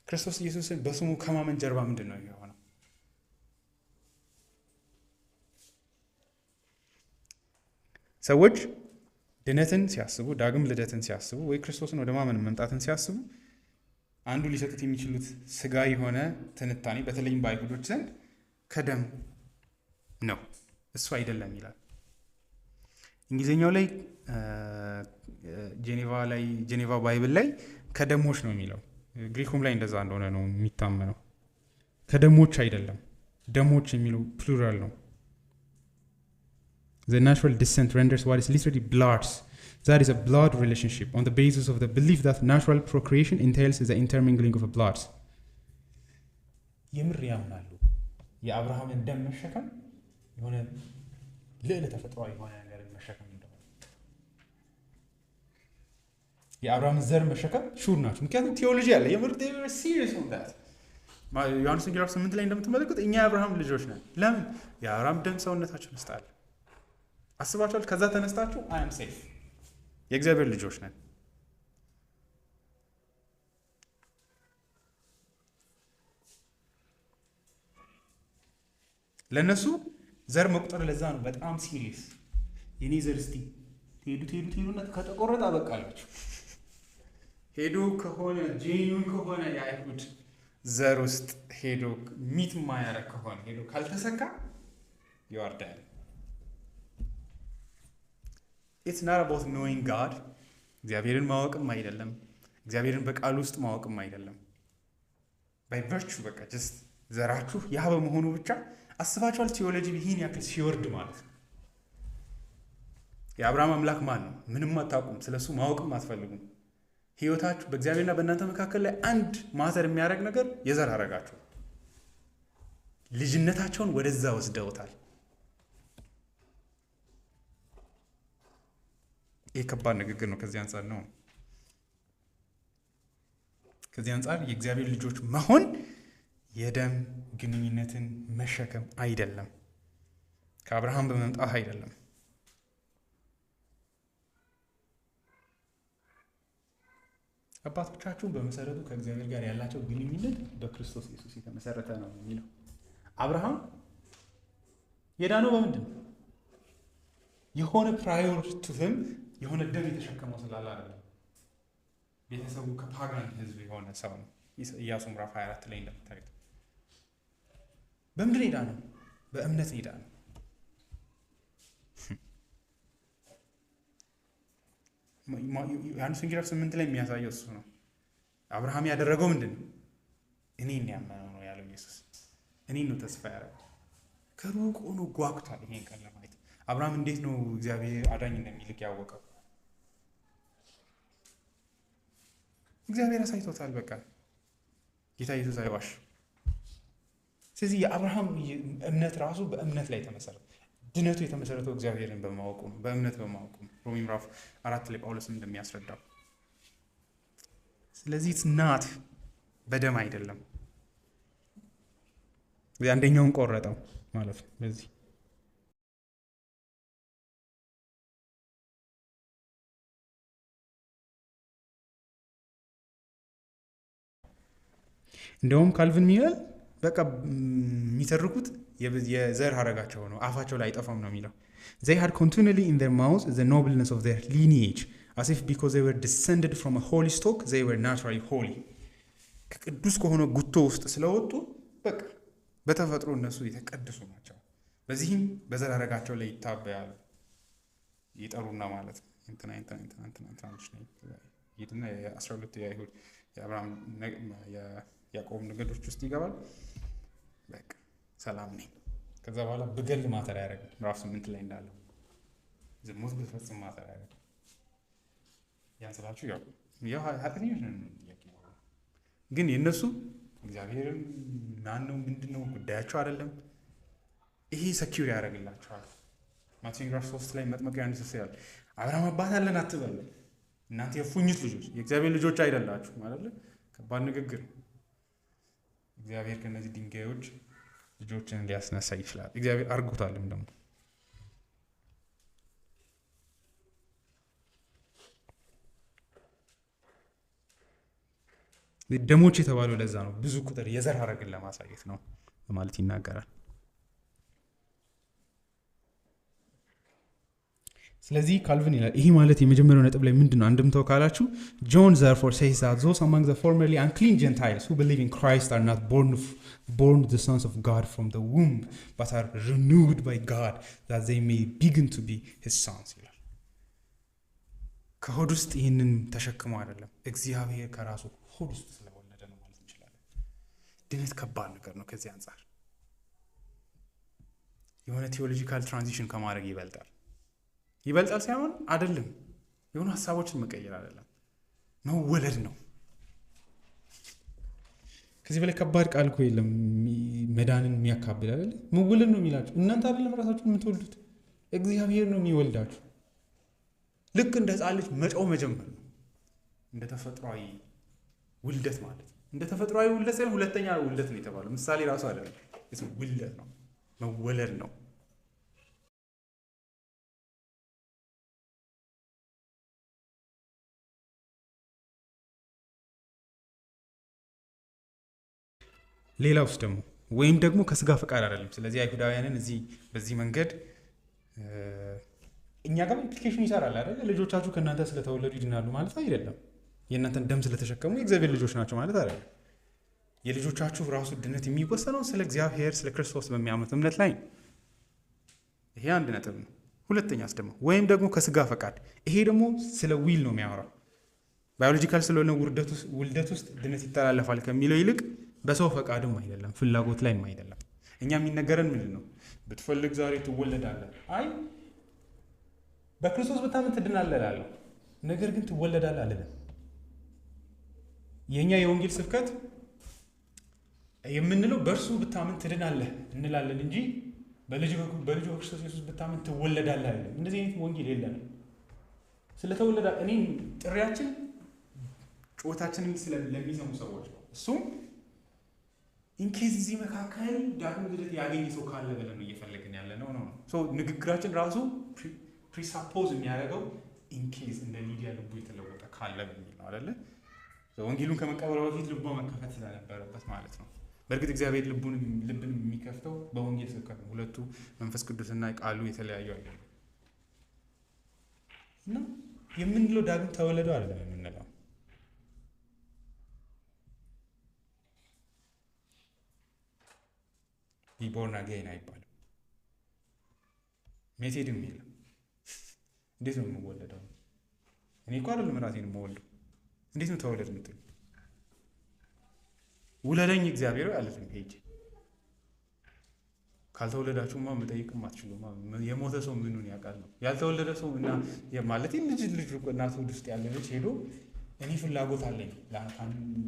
ክርስቶስ ኢየሱስን በስሙ ከማመን ጀርባ ምንድን ነው የሆነው? ሰዎች ድነትን ሲያስቡ፣ ዳግም ልደትን ሲያስቡ ወይ ክርስቶስን ወደ ማመን መምጣትን ሲያስቡ አንዱ ሊሰጡት የሚችሉት ስጋ የሆነ ትንታኔ በተለይም በአይሁዶች ዘንድ ከደም ነው፣ እሱ አይደለም ይላል። እንግሊዝኛው ላይ ጄኔቫ ባይብል ላይ ከደሞች ነው የሚለው። ግሪኩም ላይ እንደዛ እንደሆነ ነው የሚታመነው። ከደሞች አይደለም፣ ደሞች የሚለው ፕሉራል ነው። The natural descent renders what is literally bloods. That is a blood relationship on the basis of the belief that natural procreation entails the intermingling of bloods. የምር ያምናሉ የአብርሃምን ደም መሸከም የሆነ ልዕለ ተፈጥሯዊ የሆነ ነገር መሸከም እንደሆነ፣ የአብርሃምን ዘር መሸከም ሹር ናቸው። ምክንያቱም ቴዎሎጂ አለ። የምር ሲሪየስ ነው ዳት ዮሐንስ ወንጌል 8 ላይ እንደምትመለከቱት እኛ የአብርሃም ልጆች ነን። ለምን? የአብርሃም ደም ሰውነታችን ውስጥ አለ። አስባችኋል? ከዛ ተነስታችሁ አይ አም ሴፍ የእግዚአብሔር ልጆች ነን። ለእነሱ ዘር መቁጠር ለዛ ነው በጣም ሲሪየስ። የኔ ዘር እስቲ ሄዱና ከተቆረጠ አበቃላችሁ። ሄዶ ከሆነ ጄኒውን ከሆነ የአይሁድ ዘር ውስጥ ሄዶ ሚት ማያረግ ከሆነ ሄዶ ካልተሰካ ይዋርዳል። ኢትስ ናት አባውት ኖዊንግ ጋድ። እግዚአብሔርን ማወቅም አይደለም፣ እግዚአብሔርን በቃሉ ውስጥ ማወቅም አይደለም። ባይ ቨርቹ በቃ ጀስት ዘራችሁ ያ በመሆኑ ብቻ አስባችኋል? ቴዎሎጂ ይህን ያክል ሲወርድ ማለት ነው። የአብርሃም አምላክ ማን ነው? ምንም አታውቁም፣ ስለሱ ማወቅም አትፈልጉም። ህይወታችሁ በእግዚአብሔርና በእናንተ መካከል ላይ አንድ ማተር የሚያደርግ ነገር የዘር ሐረጋችሁ፣ ልጅነታቸውን ወደዛ ወስደውታል። ይህ ከባድ ንግግር ነው። ከዚህ አንጻር ነው ከዚህ አንጻር የእግዚአብሔር ልጆች መሆን የደም ግንኙነትን መሸከም አይደለም፣ ከአብርሃም በመምጣት አይደለም። አባቶቻችሁን በመሰረቱ ከእግዚአብሔር ጋር ያላቸው ግንኙነት በክርስቶስ ኢየሱስ የተመሰረተ ነው የሚለው። አብርሃም የዳነው በምንድን ነው? የሆነ ፕራዮር ቱ ሂም የሆነ ደም የተሸከመው ስላለ አይደለም። ቤተሰቡ ከፓጋን ህዝብ የሆነ ሰው ነው። ኢያሱ ምዕራፍ 24 ላይ እንደምታዩት በምንድን የዳነው? በእምነት የዳነው። ዮሐንስ ወንጌል 8 ላይ የሚያሳየው እሱ ነው። አብርሃም ያደረገው ምንድን ነው? እኔን ያመነው ነው ያለው ኢየሱስ። እኔን ነው ተስፋ ያደረገው። ከሩቅ ሆኖ ጓጉቷል ይሄን ቀን ለማየት። አብርሃም እንዴት ነው እግዚአብሔር አዳኝ እንደሚልክ ያወቀው? እግዚአብሔር አሳይቶታል። በቃ ጌታ ኢየሱስ አይዋሽ። ስለዚህ የአብርሃም እምነት ራሱ በእምነት ላይ ተመሰረተ። ድነቱ የተመሰረተው እግዚአብሔርን በማወቁ ነው፣ በእምነት በማወቁ ነው። ሮሜ ምዕራፍ 4 ላይ ጳውሎስም እንደሚያስረዳው። ስለዚህ ናት በደም አይደለም። አንደኛውን ቆረጠው ማለት ነው። በዚህ እንደውም ካልቪን ሚላል በቃ የሚተርኩት የዘር ሐረጋቸው ነው፣ አፋቸው ላይ አይጠፋም ነው የሚለው። they had continually in their mouths the nobleness of their lineage as if because they were descended from a holy stock they were naturally holy። ከቅዱስ ከሆነ ጉቶ ውስጥ ስለወጡ በቃ በተፈጥሮ እነሱ የተቀደሱ ናቸው። በዚህም በዘር ሐረጋቸው ላይ ይታበያሉ፣ ይጠሩና ማለት ነው እንትና ይሄድና የ12 የአይሁድ የአብርሃም ያዕቆብ ነገዶች ውስጥ ይገባል። በቃ ሰላም ነኝ። ከዛ በኋላ በገል ማተር ያደረገ ምዕራፍ 8 ላይ እንዳለው ዝሙት ብትፈጽም ማተር ያደረገ ያን ስላችሁ ያው ኃጢአተኞች ነን ግን የእነሱ እግዚአብሔርም ማን ነው ምንድን ነው ጉዳያቸው አይደለም። ይሄ ሰኪውር ያደርግላቸዋል። ማቴዎስ ምዕራፍ 3 ላይ መጥምቁ ዮሐንስ ይላል አብርሃም አባት አለን አትበሉ፣ እናንተ የፉኝት ልጆች የእግዚአብሔር ልጆች አይደላችሁ ማለት ነው። ከባድ ንግግር። እግዚአብሔር ከነዚህ ድንጋዮች ልጆችን ሊያስነሳ ይችላል። እግዚአብሔር አርጎታልም ደግሞ። ደሞች የተባለው ለዛ ነው፣ ብዙ ቁጥር የዘር ሐረግን ለማሳየት ነው በማለት ይናገራል። ስለዚህ ካልቪን ይላል ይሄ ማለት የመጀመሪያው ነጥብ ላይ ምንድነው አንድምታው ካላችሁ John therefore says that those among the formerly unclean Gentiles who believe in Christ are not born the sons of God from the womb but are renewed by God that they may begin to be his sons ይላል። ከሆድ ውስጥ ይህንን ተሸክመው አይደለም፣ እግዚአብሔር ከራሱ ሆድ ውስጥ ስለወለደ ነው ማለት እንችላለን። ድነት ከባድ ነገር ነው። ከዚህ አንጻር የሆነ ቴዎሎጂካል ትራንዚሽን ከማድረግ ይበልጣል ሳይሆን አይደለም፣ የሆኑ ሀሳቦችን መቀየር አይደለም፣ መወለድ ነው። ከዚህ በላይ ከባድ ቃል እኮ የለም። መዳንን የሚያካብል አይደል? መወለድ ነው የሚላችሁ። እናንተ አይደለም ራሳችሁ የምትወልዱት፣ እግዚአብሔር ነው የሚወልዳችሁ። ልክ እንደ ሕፃን ልጅ መጫው መጀመር ነው። እንደ ተፈጥሯዊ ውልደት ማለት ነው። እንደ ተፈጥሯዊ ውልደት ሳይሆን ሁለተኛ ውልደት ነው የተባለው። ምሳሌ ራሱ አይደለም፣ ውልደት ነው፣ መወለድ ነው። ሌላውስ ደግሞ ወይም ደግሞ ከስጋ ፈቃድ አይደለም። ስለዚህ አይሁዳውያንን በዚህ መንገድ እኛ ጋር ኢምፕሊኬሽን ይሰራል አይደል? ልጆቻችሁ ከእናንተ ስለተወለዱ ይድናሉ ማለት አይደለም። የእናንተን ደም ስለተሸከሙ የእግዚአብሔር ልጆች ናቸው ማለት አይደለም። የልጆቻችሁ ራሱ ድነት የሚወሰነው ስለ እግዚአብሔር ስለ ክርስቶስ በሚያምኑት እምነት ላይ ነው። ይሄ አንድ ነጥብ ነው። ሁለተኛስ ደግሞ ወይም ደግሞ ከስጋ ፈቃድ፣ ይሄ ደግሞ ስለ ዊል ነው የሚያወራው። ባዮሎጂካል ስለሆነ ውልደት ውስጥ ድነት ይተላለፋል ከሚለው ይልቅ በሰው ፈቃድም አይደለም፣ ፍላጎት ላይም አይደለም። እኛ የሚነገረን ምንድን ነው? ብትፈልግ ዛሬ ትወለዳለህ። አይ በክርስቶስ ብታምን ትድናለህ እላለሁ፣ ነገር ግን ትወለዳለህ አልልም። የእኛ የወንጌል ስብከት የምንለው በእርሱ ብታምን ትድናለህ እንላለን እንጂ በልጁ በክርስቶስ ኢየሱስ ብታምን ትወለዳለህ አይደለም። እንደዚህ አይነት ወንጌል የለንም። ስለተወለዳ እኔም ጥሪያችን ጩኸታችንን ለሚሰሙ ሰዎች ነው። እሱም ኢንኬዝ እዚህ መካከል ዳግም ልደት ያገኘ ሰው ካለ ብለን እየፈለግን ያለ ነው። ንግግራችን ራሱ ፕሪሳፖዝ የሚያደርገው ኢንኬዝ እንደ ሊዲያ ልቡ የተለወጠ ካለ በሚል ነው አይደለ? ወንጌሉን ከመቀበሉ በፊት ልቧ መከፈት ስለነበረበት ማለት ነው። በእርግጥ እግዚአብሔር ልብን የሚከፍተው በወንጌል ስብከት ነው። ሁለቱ መንፈስ ቅዱስና ቃሉ የተለያዩ አይደለም እና የምንለው ዳግም ተወለደው አይደለም የምንለው። ቢቦርን አጌን አይባልም። ሜሴድም የለም። እንዴት ነው የምወለደው? እኔ እኮ አይደለም ራሴን የምወልደው። እንዴት ነው ተወለድ የምትሉ? ውለደኝ እግዚአብሔር አለትም ሄጅ ካልተወለዳችሁማ መጠየቅም አትችሉማ። የሞተ ሰው ምኑን ያውቃል ነው። ያልተወለደ ሰው እና ማለት ልጅ እናቱ ውስጥ ያለ ልጅ ሄዶ እኔ ፍላጎት አለኝ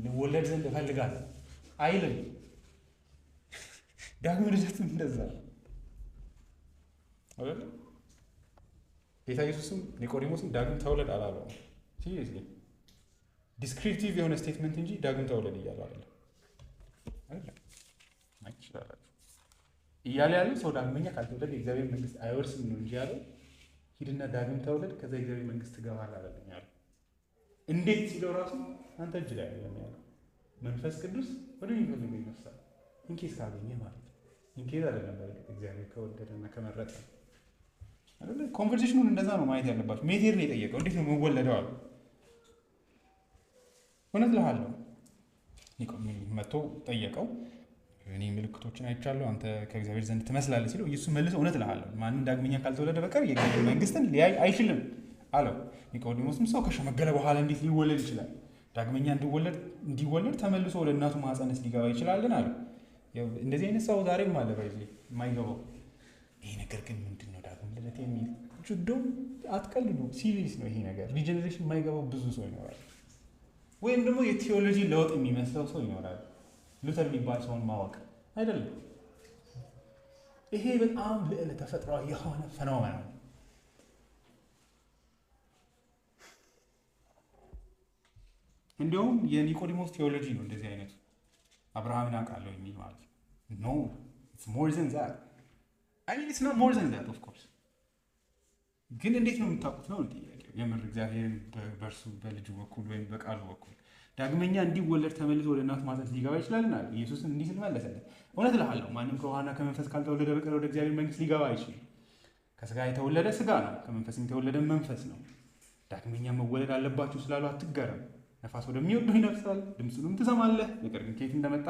ልወለድ ዘንድ እፈልጋለሁ አይልም። ዳግም ልደትም እንደዛ አይደል? ጌታ ኢየሱስም ኒቆዲሞስም ዳግም ተወለድ አላለው። ሲሪየስሊ ዲስክሪፕቲቭ የሆነ ስቴትመንት እንጂ ዳግም ተወለድ እያለ አይደለም እያለ ያለው ሰው ዳግመኛ ካልተወለደ የእግዚአብሔር መንግስት አይወርስም ነው እንጂ ያለው ሂድና ዳግም ተወለድ ከዛ የእግዚአብሔር መንግስት ትገባለህ አይደለም ያለው። እንዴት ሲለው ራሱ አንተ እጅ ላይ አይደለም ያለው። መንፈስ ቅዱስ ወደ የሚፈልገው ይነሳል ኢንኬስ ካገኘ ማለት ነው። ኢንኬዝ አይደለም በእርግጥ እግዚአብሔር ከወደደና ከመረጠ አይደለ? ኮንቨርሴሽኑን እንደዛ ነው ማየት ያለባችሁ። ሜቴር ነው የጠየቀው፣ እንዴት ነው የምወለደው አሉ። እውነት እልሃለሁ መጥቶ ጠየቀው፣ እኔ ምልክቶችን አይቻለሁ አንተ ከእግዚአብሔር ዘንድ ትመስላለህ ሲለው ኢየሱስ መልሶ እውነት እልሃለሁ ማንም ዳግመኛ ካልተወለደ በቀር የእግዚአብሔር መንግስትን ሊያይ አይችልም አለው። ኒቆዲሞስም ሰው ከሸመገለ በኋላ እንዴት ሊወለድ ይችላል? ዳግመኛ እንዲወለድ ተመልሶ ወደ እናቱ ማህፀንስ ሊገባ ይችላልን? አለው። እንደዚህ አይነት ሰው ዛሬም አለ ባይዚ የማይገባው ይሄ ነገር ግን ምንድን ነው ዳግም ልደት የሚል ጁዶም አትቀልዱ። ሲሪየስ ነው ይሄ ነገር። ሪጀነሬሽን የማይገባው ብዙ ሰው ይኖራል። ወይም ደግሞ የቴዎሎጂ ለውጥ የሚመስለው ሰው ይኖራል። ሉተር የሚባል ሰውን ማወቅ አይደለም። ይሄ በጣም ልዕለ ተፈጥሯዊ የሆነ ፈኖሜና ነው። እንዲሁም የኒቆዲሞስ ቴዎሎጂ ነው እንደዚህ አይነቱ አብርሃምን አውቃለሁ የሚል ማለት ነው። ኖ ኢትስ ሞር ዘን ዛት። አይ ሚን ኢትስ ናት ሞር ዘን ዛት ኦፍ ኮርስ። ግን እንዴት ነው የምታውቁት ነው ጥያቄው። የምር እግዚአብሔርን በእርሱ በልጁ በኩል ወይም በቃሉ በኩል ዳግመኛ እንዲወለድ ተመልሶ ወደ እናቱ ማህፀን ሊገባ ይችላልና ኢየሱስን እንዲህ ሲል መለሰለት፣ እውነት እልሃለሁ ማንም ከውሃና ከመንፈስ ካልተወለደ በቀር ወደ እግዚአብሔር መንግስት ሊገባ አይችልም። ከስጋ የተወለደ ስጋ ነው፣ ከመንፈስም የተወለደ መንፈስ ነው። ዳግመኛ መወለድ አለባችሁ ስላሉ አትገረም። ነፋስ ወደሚወደው ይነፍሳል፣ ድምፁንም ትሰማለህ፣ ነገር ግን ከየት እንደመጣ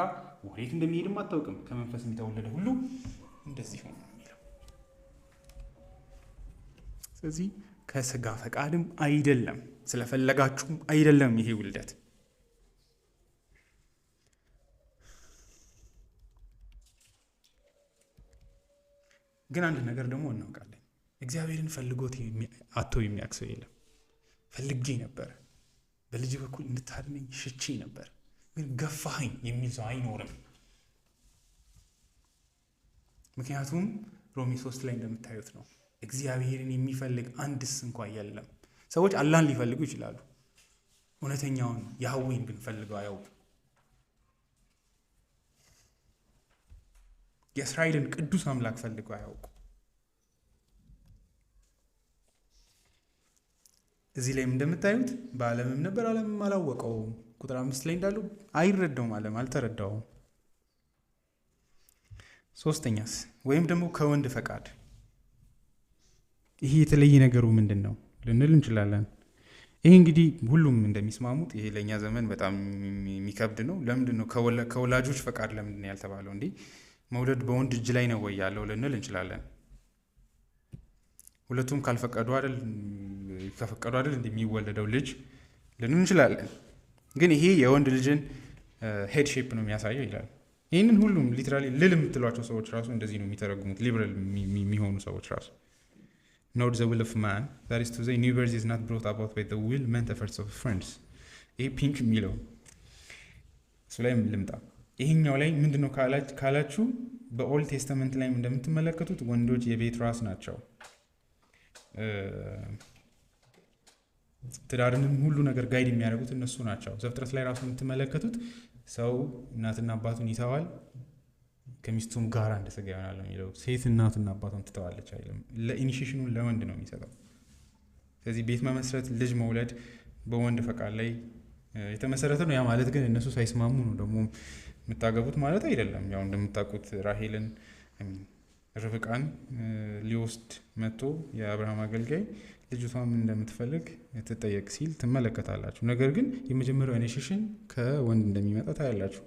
ወዴት እንደሚሄድም አታውቅም። ከመንፈስም የተወለደ ሁሉ እንደዚህ ሆነ የሚለው። ስለዚህ ከስጋ ፈቃድም አይደለም፣ ስለፈለጋችሁም አይደለም ይሄ ውልደት። ግን አንድ ነገር ደግሞ እናውቃለን። እግዚአብሔርን ፈልጎት አቶ የሚያውቅ ሰው የለም። ፈልጌ ነበር፣ በልጅ በኩል እንድታድነኝ ሽቼ ነበር፣ ግን ገፋኸኝ የሚል ሰው አይኖርም። ምክንያቱም ሮሜ 3 ላይ እንደምታዩት ነው። እግዚአብሔርን የሚፈልግ አንድስ እንኳ የለም። ሰዎች አላህን ሊፈልጉ ይችላሉ፣ እውነተኛውን ያህዌን ግን ፈልገው አያውቁም። የእስራኤልን ቅዱስ አምላክ ፈልገው አያውቁ። እዚህ ላይም እንደምታዩት በዓለምም ነበር ዓለምም አላወቀውም። ቁጥር 5 ላይ እንዳለው አይረዳውም፣ ዓለም አልተረዳውም። ሶስተኛስ ወይም ደግሞ ከወንድ ፈቃድ ይሄ የተለየ ነገሩ ምንድን ነው ልንል እንችላለን። ይሄ እንግዲህ ሁሉም እንደሚስማሙት ይሄ ለእኛ ዘመን በጣም የሚከብድ ነው። ለምንድን ነው ከወላጆች ፈቃድ ለምንድን ነው ያልተባለው? እንዲህ መውለድ በወንድ እጅ ላይ ነው ወይ ያለው ልንል እንችላለን። ሁለቱም ከፈቀዱ አይደል እንደሚወለደው ልጅ ልንል እንችላለን። ግን ይሄ የወንድ ልጅን ሄድ ሼፕ ነው የሚያሳየው ይላል። ይህንን ሁሉም ሊትራሊ ልል የምትሏቸው ሰዎች ራሱ እንደዚህ ነው የሚተረጉሙት። ሊበራል የሚሆኑ ሰዎች ራሱ not the will of man, that is to say new birth is not brought about by the will meant efforts of friends. ይሄ ፒንክ የሚለው እሱ ላይ ልምጣ። ይሄኛው ላይ ምንድነው ካላችሁ በኦልድ ቴስተመንት ላይ እንደምትመለከቱት ወንዶች የቤት ራስ ናቸው። ትዳርንም ሁሉ ነገር ጋይድ የሚያደርጉት እነሱ ናቸው። ዘፍጥረት ላይ ራሱ የምትመለከቱት ሰው እናትና አባቱን ይተዋል ከሚስቱም ጋር አንድ ስጋ ይሆናል የሚለው። ሴት እናትና አባቷን ትተዋለች አይልም። ለኢኒሺዬሽኑን ለወንድ ነው የሚሰጠው። ስለዚህ ቤት መመስረት፣ ልጅ መውለድ በወንድ ፈቃድ ላይ የተመሰረተ ነው። ያ ማለት ግን እነሱ ሳይስማሙ ነው ደግሞ የምታገቡት ማለት አይደለም። ያው እንደምታውቁት ራሄልን ርብቃን ሊወስድ መጥቶ የአብርሃም አገልጋይ ልጅቷን ምን እንደምትፈልግ ትጠየቅ ሲል ትመለከታላችሁ። ነገር ግን የመጀመሪያው ኢኒሺዬሽን ከወንድ እንደሚመጣ ታያላችሁ።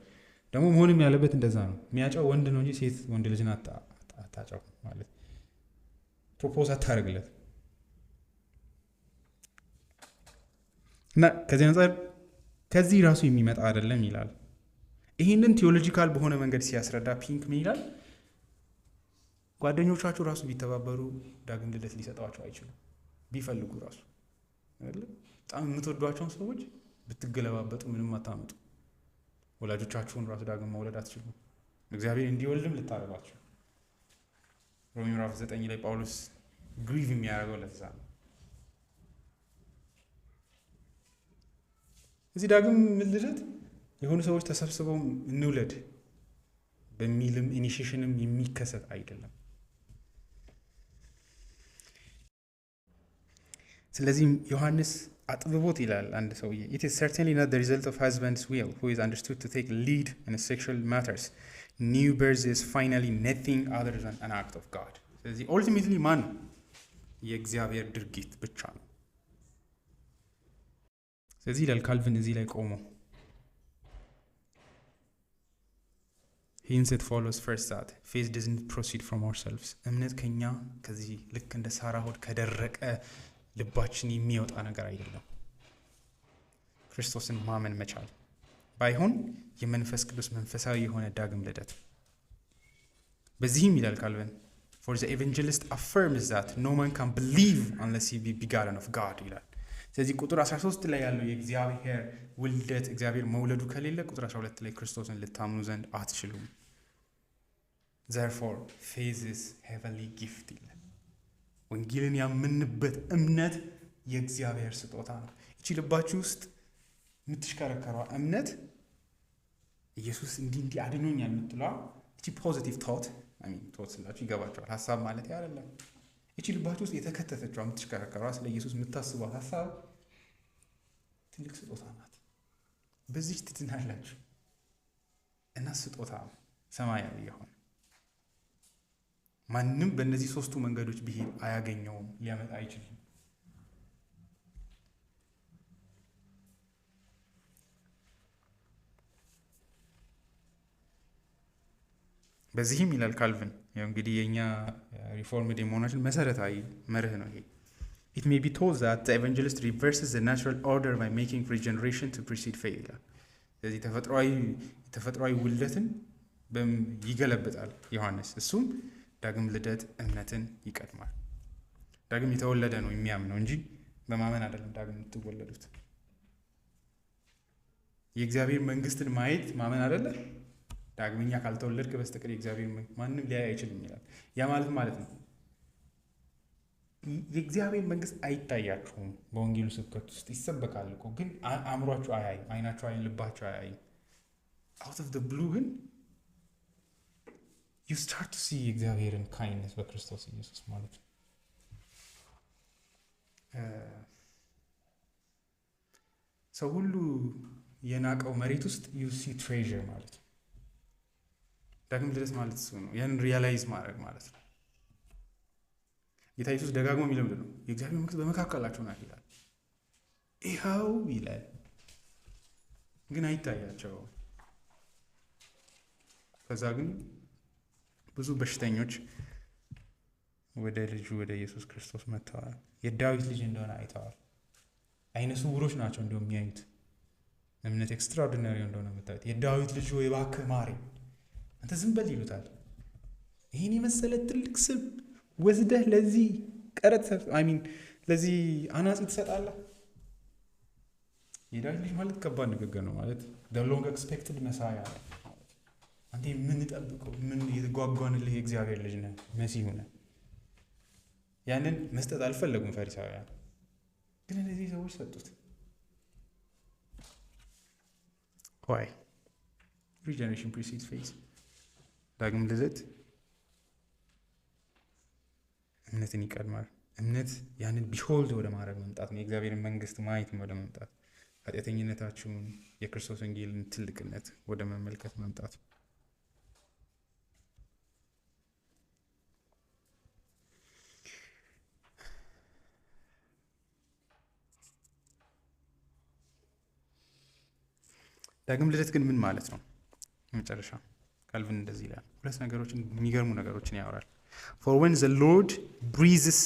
ደግሞ መሆንም ያለበት እንደዛ ነው። የሚያጫው ወንድ ነው እንጂ ሴት ወንድ ልጅን አታጫው ማለት ፕሮፖዝ አታደርግለት እና ከዚህ አንጻር ከዚህ ራሱ የሚመጣ አይደለም ይላል። ይህንን ቲዮሎጂካል በሆነ መንገድ ሲያስረዳ ፒንክ ምን ይላል? ጓደኞቻችሁ ራሱ ቢተባበሩ ዳግም ልደት ሊሰጧቸው አይችሉም። ቢፈልጉ ራሱ አይደል? በጣም የምትወዷቸውን ሰዎች ብትገለባበጡ ምንም አታመጡ። ወላጆቻችሁን ራሱ ዳግም መውለድ አትችሉም። እግዚአብሔር እንዲወልድም ልታረጋችሁ። ሮሜ ምዕራፍ 9 ላይ ጳውሎስ ግሪቭ የሚያደርገው ለዛ ነው። እዚህ ዳግም ልደት የሆኑ ሰዎች ተሰብስበው እንውለድ በሚልም ኢኒሺዬሽንም የሚከሰት አይደለም። ስለዚህ ዮሐንስ አጥብቦት ይላል አንድ ሰውዬ it is certainly not the result of husband's will who is understood to take lead in sexual matters. New birth is finally nothing other than an act of God. ስለዚህ ultimately ማን ነው? የእግዚአብሔር ድርጊት ብቻ ነው። ስለዚህ ይላል ካልቪን እዚህ ላይ ቆሞ hence it follows first that faith doesn't proceed from ourselves. እምነት ከኛ ከዚህ ልክ እንደ ሳራ ሆድ ከደረቀ ልባችን የሚወጣ ነገር አይደለም። ክርስቶስን ማመን መቻል ባይሆን የመንፈስ ቅዱስ መንፈሳዊ የሆነ ዳግም ልደት። በዚህም ይላል ካልቪን for the evangelist affirms that no man can believe unless he be begotten of God ይላል። ስለዚህ ቁጥር 13 ላይ ያለው የእግዚአብሔር ውልደት እግዚአብሔር መውለዱ ከሌለ ቁጥር 12 ላይ ክርስቶስን ልታምኑ ዘንድ አትችሉም። therefore faith is heavenly gift ይላል። ወንጌልን ያመንበት እምነት የእግዚአብሔር ስጦታ ነው። እቺ ልባችሁ ውስጥ የምትሽከረከረው እምነት ኢየሱስ እንዲህ አድኖኛል የምትለው እቺ ፖዚቲቭ ቶት ቶት ስላችሁ ይገባችኋል። ሀሳብ ማለት አይደለም። እቺ ልባችሁ ውስጥ የተከተተችው የምትሽከረከረው ስለ ኢየሱስ የምታስበው ሀሳብ ትልቅ ስጦታ ናት። በዚህ ትድናላችሁ እና ስጦታ ሰማያዊ የሆነ ማንም በእነዚህ ሶስቱ መንገዶች ቢሄድ አያገኘውም፣ ሊያመጣ አይችልም። በዚህም ይላል ካልቪን ያው እንግዲህ የኛ ሪፎርምድ የመሆናችን መሰረታዊ መርህ ነው ይሄ። it may be told that the evangelist reverses the natural order by making regeneration to precede faith ይላል። ስለዚህ ተፈጥሯዊ ውልደትን ይገለብጣል ዮሐንስ። እሱም ዳግም ልደት እምነትን ይቀድማል። ዳግም የተወለደ ነው የሚያምነው እንጂ በማመን አይደለም ዳግም የምትወለዱት። የእግዚአብሔር መንግስትን ማየት ማመን አይደለ? ዳግመኛ ካልተወለድክ በስተቀር የእግዚአብሔር ማንም ሊያይ አይችልም ይላል። ያ ማለት ነው የእግዚአብሔር መንግስት አይታያችሁም። በወንጌሉ ስብከት ውስጥ ይሰበካል እኮ ግን አእምሯችሁ አያይም፣ አይናችሁ አያይም፣ ልባችሁ አያይም። out of the blue ግን you start to see እግዚአብሔርን kindness በክርስቶስ ኢየሱስ ማለት ነው። ሰው ሁሉ የናቀው መሬት ውስጥ you see treasure ማለት ነው። ዳግም ልደት ማለት እሱ ነው። ያንን ሪያላይዝ ማድረግ ማለት ነው። ጌታ ኢየሱስ ደጋግሞ የሚለው ምንድን ነው? የእግዚአብሔር መንግስት በመካከላችሁ ናት ይላል። ይኸው ይላል፣ ግን አይታያቸውም። ከዛ ግን ብዙ በሽተኞች ወደ ልጁ ወደ ኢየሱስ ክርስቶስ መጥተዋል። የዳዊት ልጅ እንደሆነ አይተዋል። አይነ ስውሮች ናቸው እንዲሁም የሚያዩት። እምነት ኤክስትራኦርዲናሪ እንደሆነ የምታዩት። የዳዊት ልጅ ሆይ እባክህ ማረኝ፣ አንተ ዝም በል ይሉታል። ይህን የመሰለ ትልቅ ስም ወስደህ ለዚህ ቀረጥ ለዚህ አናጺ ትሰጣለህ? የዳዊት ልጅ ማለት ከባድ ንግግር ነው ማለት ሎንግ ኤክስፔክትድ መሳያ ነው። አንተ የምንጠብቀው ምን የተጓጓንልህ የእግዚአብሔር ልጅ ነህ፣ መሲሁ ነህ። ያንን መስጠት አልፈለጉም ፈሪሳውያን፣ ግን እነዚህ ሰዎች ሰጡት። ዋይ ሪጀነሬሽን ፕሪሲድስ ፌዝ። ዳግም ልደት እምነትን ይቀድማል። እምነት ያንን ቢሆልድ ወደ ማድረግ መምጣት ነው። የእግዚአብሔርን መንግስት ማየት ወደ መምጣት፣ ኃጢአተኝነታችሁን፣ የክርስቶስ ወንጌልን ትልቅነት ወደ መመልከት መምጣት። ዳግም ልደት ግን ምን ማለት ነው? መጨረሻ ካልቪን እንደዚህ ይላል። ሁለት ነገሮችን የሚገርሙ ነገሮችን ያወራል። For when the Lord breathes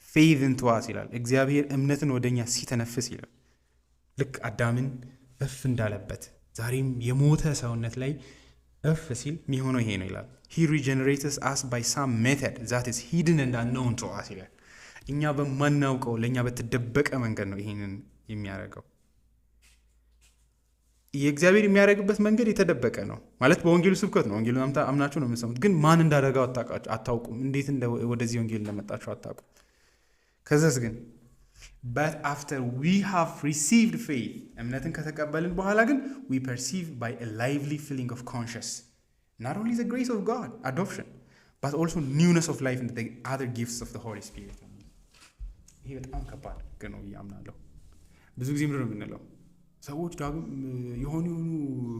faith into us ይላል። እግዚአብሔር እምነትን ወደኛ ሲተነፍስ ይላል። ልክ አዳምን እፍ እንዳለበት ዛሬም የሞተ ሰውነት ላይ እፍ ሲል የሚሆነው ይሄ ነው ይላል። He regenerates us by some method that is hidden and unknown to us ይላል። እኛ በማናውቀው ለእኛ በተደበቀ መንገድ ነው ይሄንን የሚያደርገው። የእግዚአብሔር የሚያደርግበት መንገድ የተደበቀ ነው ማለት በወንጌሉ ስብከት ነው። ወንጌሉን አምናችሁ ነው የምትሰሙት፣ ግን ማን እንዳደረገው አታውቁም። እንዴት ወደዚህ ወንጌል እንደመጣችሁ አታውቁም። ከዛስ ግን but after we have received faith እምነትን ከተቀበልን በኋላ ግን we perceive by a lively feeling of conscience not only the grace of God adoption but also newness of life and the other gifts of the Holy Spirit። ይሄ በጣም ከባድ ግን ነው ያምናለሁ። ብዙ ጊዜ ምንድን ነው የምንለው? ሰዎች ዳግም የሆኑ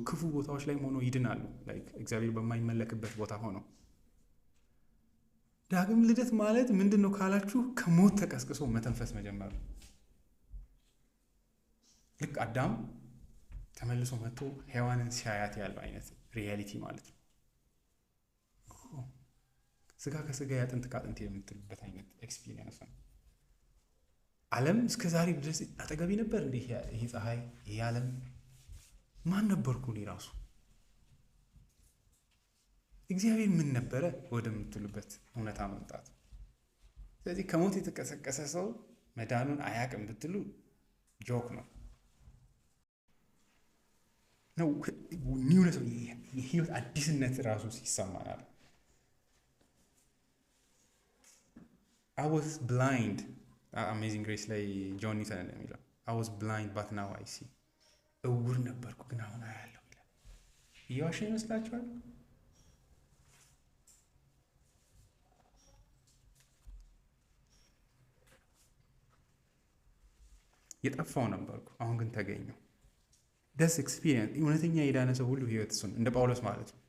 ክፉ ቦታዎች ላይ ሆኖ ይድናሉ። ላይክ እግዚአብሔር በማይመለክበት ቦታ ሆኖ። ዳግም ልደት ማለት ምንድን ነው ካላችሁ ከሞት ተቀስቅሶ መተንፈስ መጀመር። ልክ አዳም ተመልሶ መጥቶ ሔዋንን ሲያያት ያለው አይነት ሪያሊቲ ማለት ነው። ስጋ ከስጋ ያጥንት ከአጥንት የምትልበት አይነት ኤክስፒሪየንስ ነው። ዓለም እስከ ዛሬ ድረስ አጠገቢ ነበር እንዴ? ይሄ ፀሐይ፣ ይሄ ዓለም ማን ነበርኩ እኔ ራሱ? እግዚአብሔር ምን ነበረ ወደምትሉበት እውነታ መምጣት። ስለዚህ ከሞት የተቀሰቀሰ ሰው መዳኑን አያውቅም ብትሉ ጆክ ነው። ኒውነስ የህይወት አዲስነት ራሱ ይሰማናል። I was blind አሜዚንግ ግሬስ ላይ ጆን ኒውተን እንደሚለው I was blind but now I see። እውር ነበርኩ ግን አሁን አያለሁ ይላል። እየዋሸ ይመስላችኋል? የጠፋው ነበርኩ አሁን ግን ተገኘው። ደስ ኤክስፒሪየንስ እውነተኛ የዳነ ሰው ሁሉ ህይወት እሱን እንደ ጳውሎስ ማለት ነው።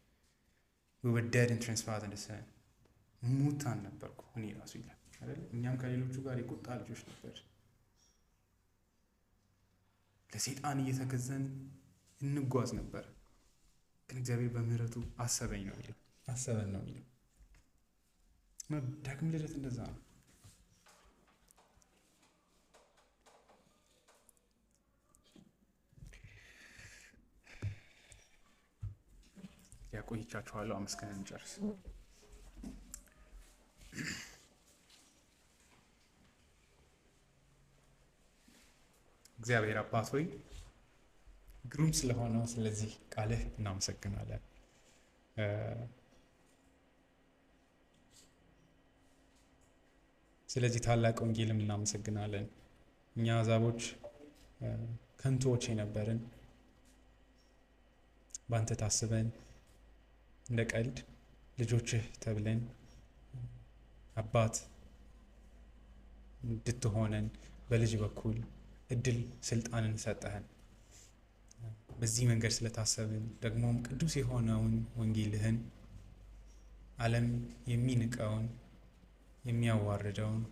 we were dead in trespasses and sin ሙታን ነበርኩ እኔ ራሱ ይላል አይደል? እኛም ከሌሎቹ ጋር የቁጣ ልጆች ነበር። ለሰይጣን እየተገዛን እንጓዝ ነበር። ግን እግዚአብሔር በምህረቱ አሰበን ነው የሚለው። ዳግም ልደት እንደዛ ነው። ያቆይቻችኋለሁ። አመስገን እንጨርስ። እግዚአብሔር አባት ሆይ ግሩም ስለሆነው ስለዚህ ቃልህ እናመሰግናለን። ስለዚህ ታላቅ ወንጌልም እናመሰግናለን። እኛ አሕዛቦች ከንቶዎች የነበርን ባንተ ታስበን እንደ ቀልድ ልጆችህ ተብለን አባት እንድትሆነን በልጅ በኩል እድል ስልጣንን ሰጠህን። በዚህ መንገድ ስለታሰብን ደግሞም ቅዱስ የሆነውን ወንጌልህን ዓለም የሚንቀውን የሚያዋርደውን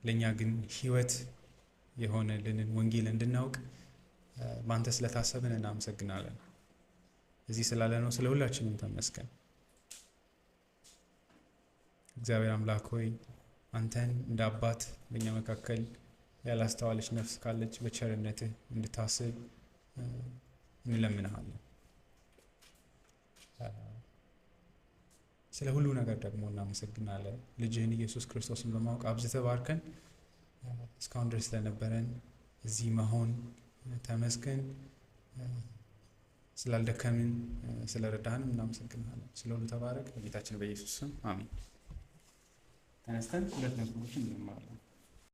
ለእኛ ግን ሕይወት የሆነልንን ወንጌል እንድናውቅ በአንተ ስለታሰብን እናመሰግናለን። እዚህ ስላለነው ስለ ሁላችንም ተመስገን። እግዚአብሔር አምላክ ሆይ አንተን እንደ አባት በእኛ መካከል ያላስተዋለች ነፍስ ካለች በቸርነትህ እንድታስብ እንለምንሃለን። ስለ ሁሉ ነገር ደግሞ እናመሰግናለን። ልጅህን ኢየሱስ ክርስቶስን በማወቅ አብዝተህ ባርከን። እስካሁን ድረስ ስለነበረን እዚህ መሆን ተመስገን። ስላልደከምን ስለረዳህንም እናመሰግናለን። ስለ ሁሉ ተባረክ። በጌታችን በኢየሱስ ስም አሜን። ተነስተን ሁለት ነገሮችን እንማራለን።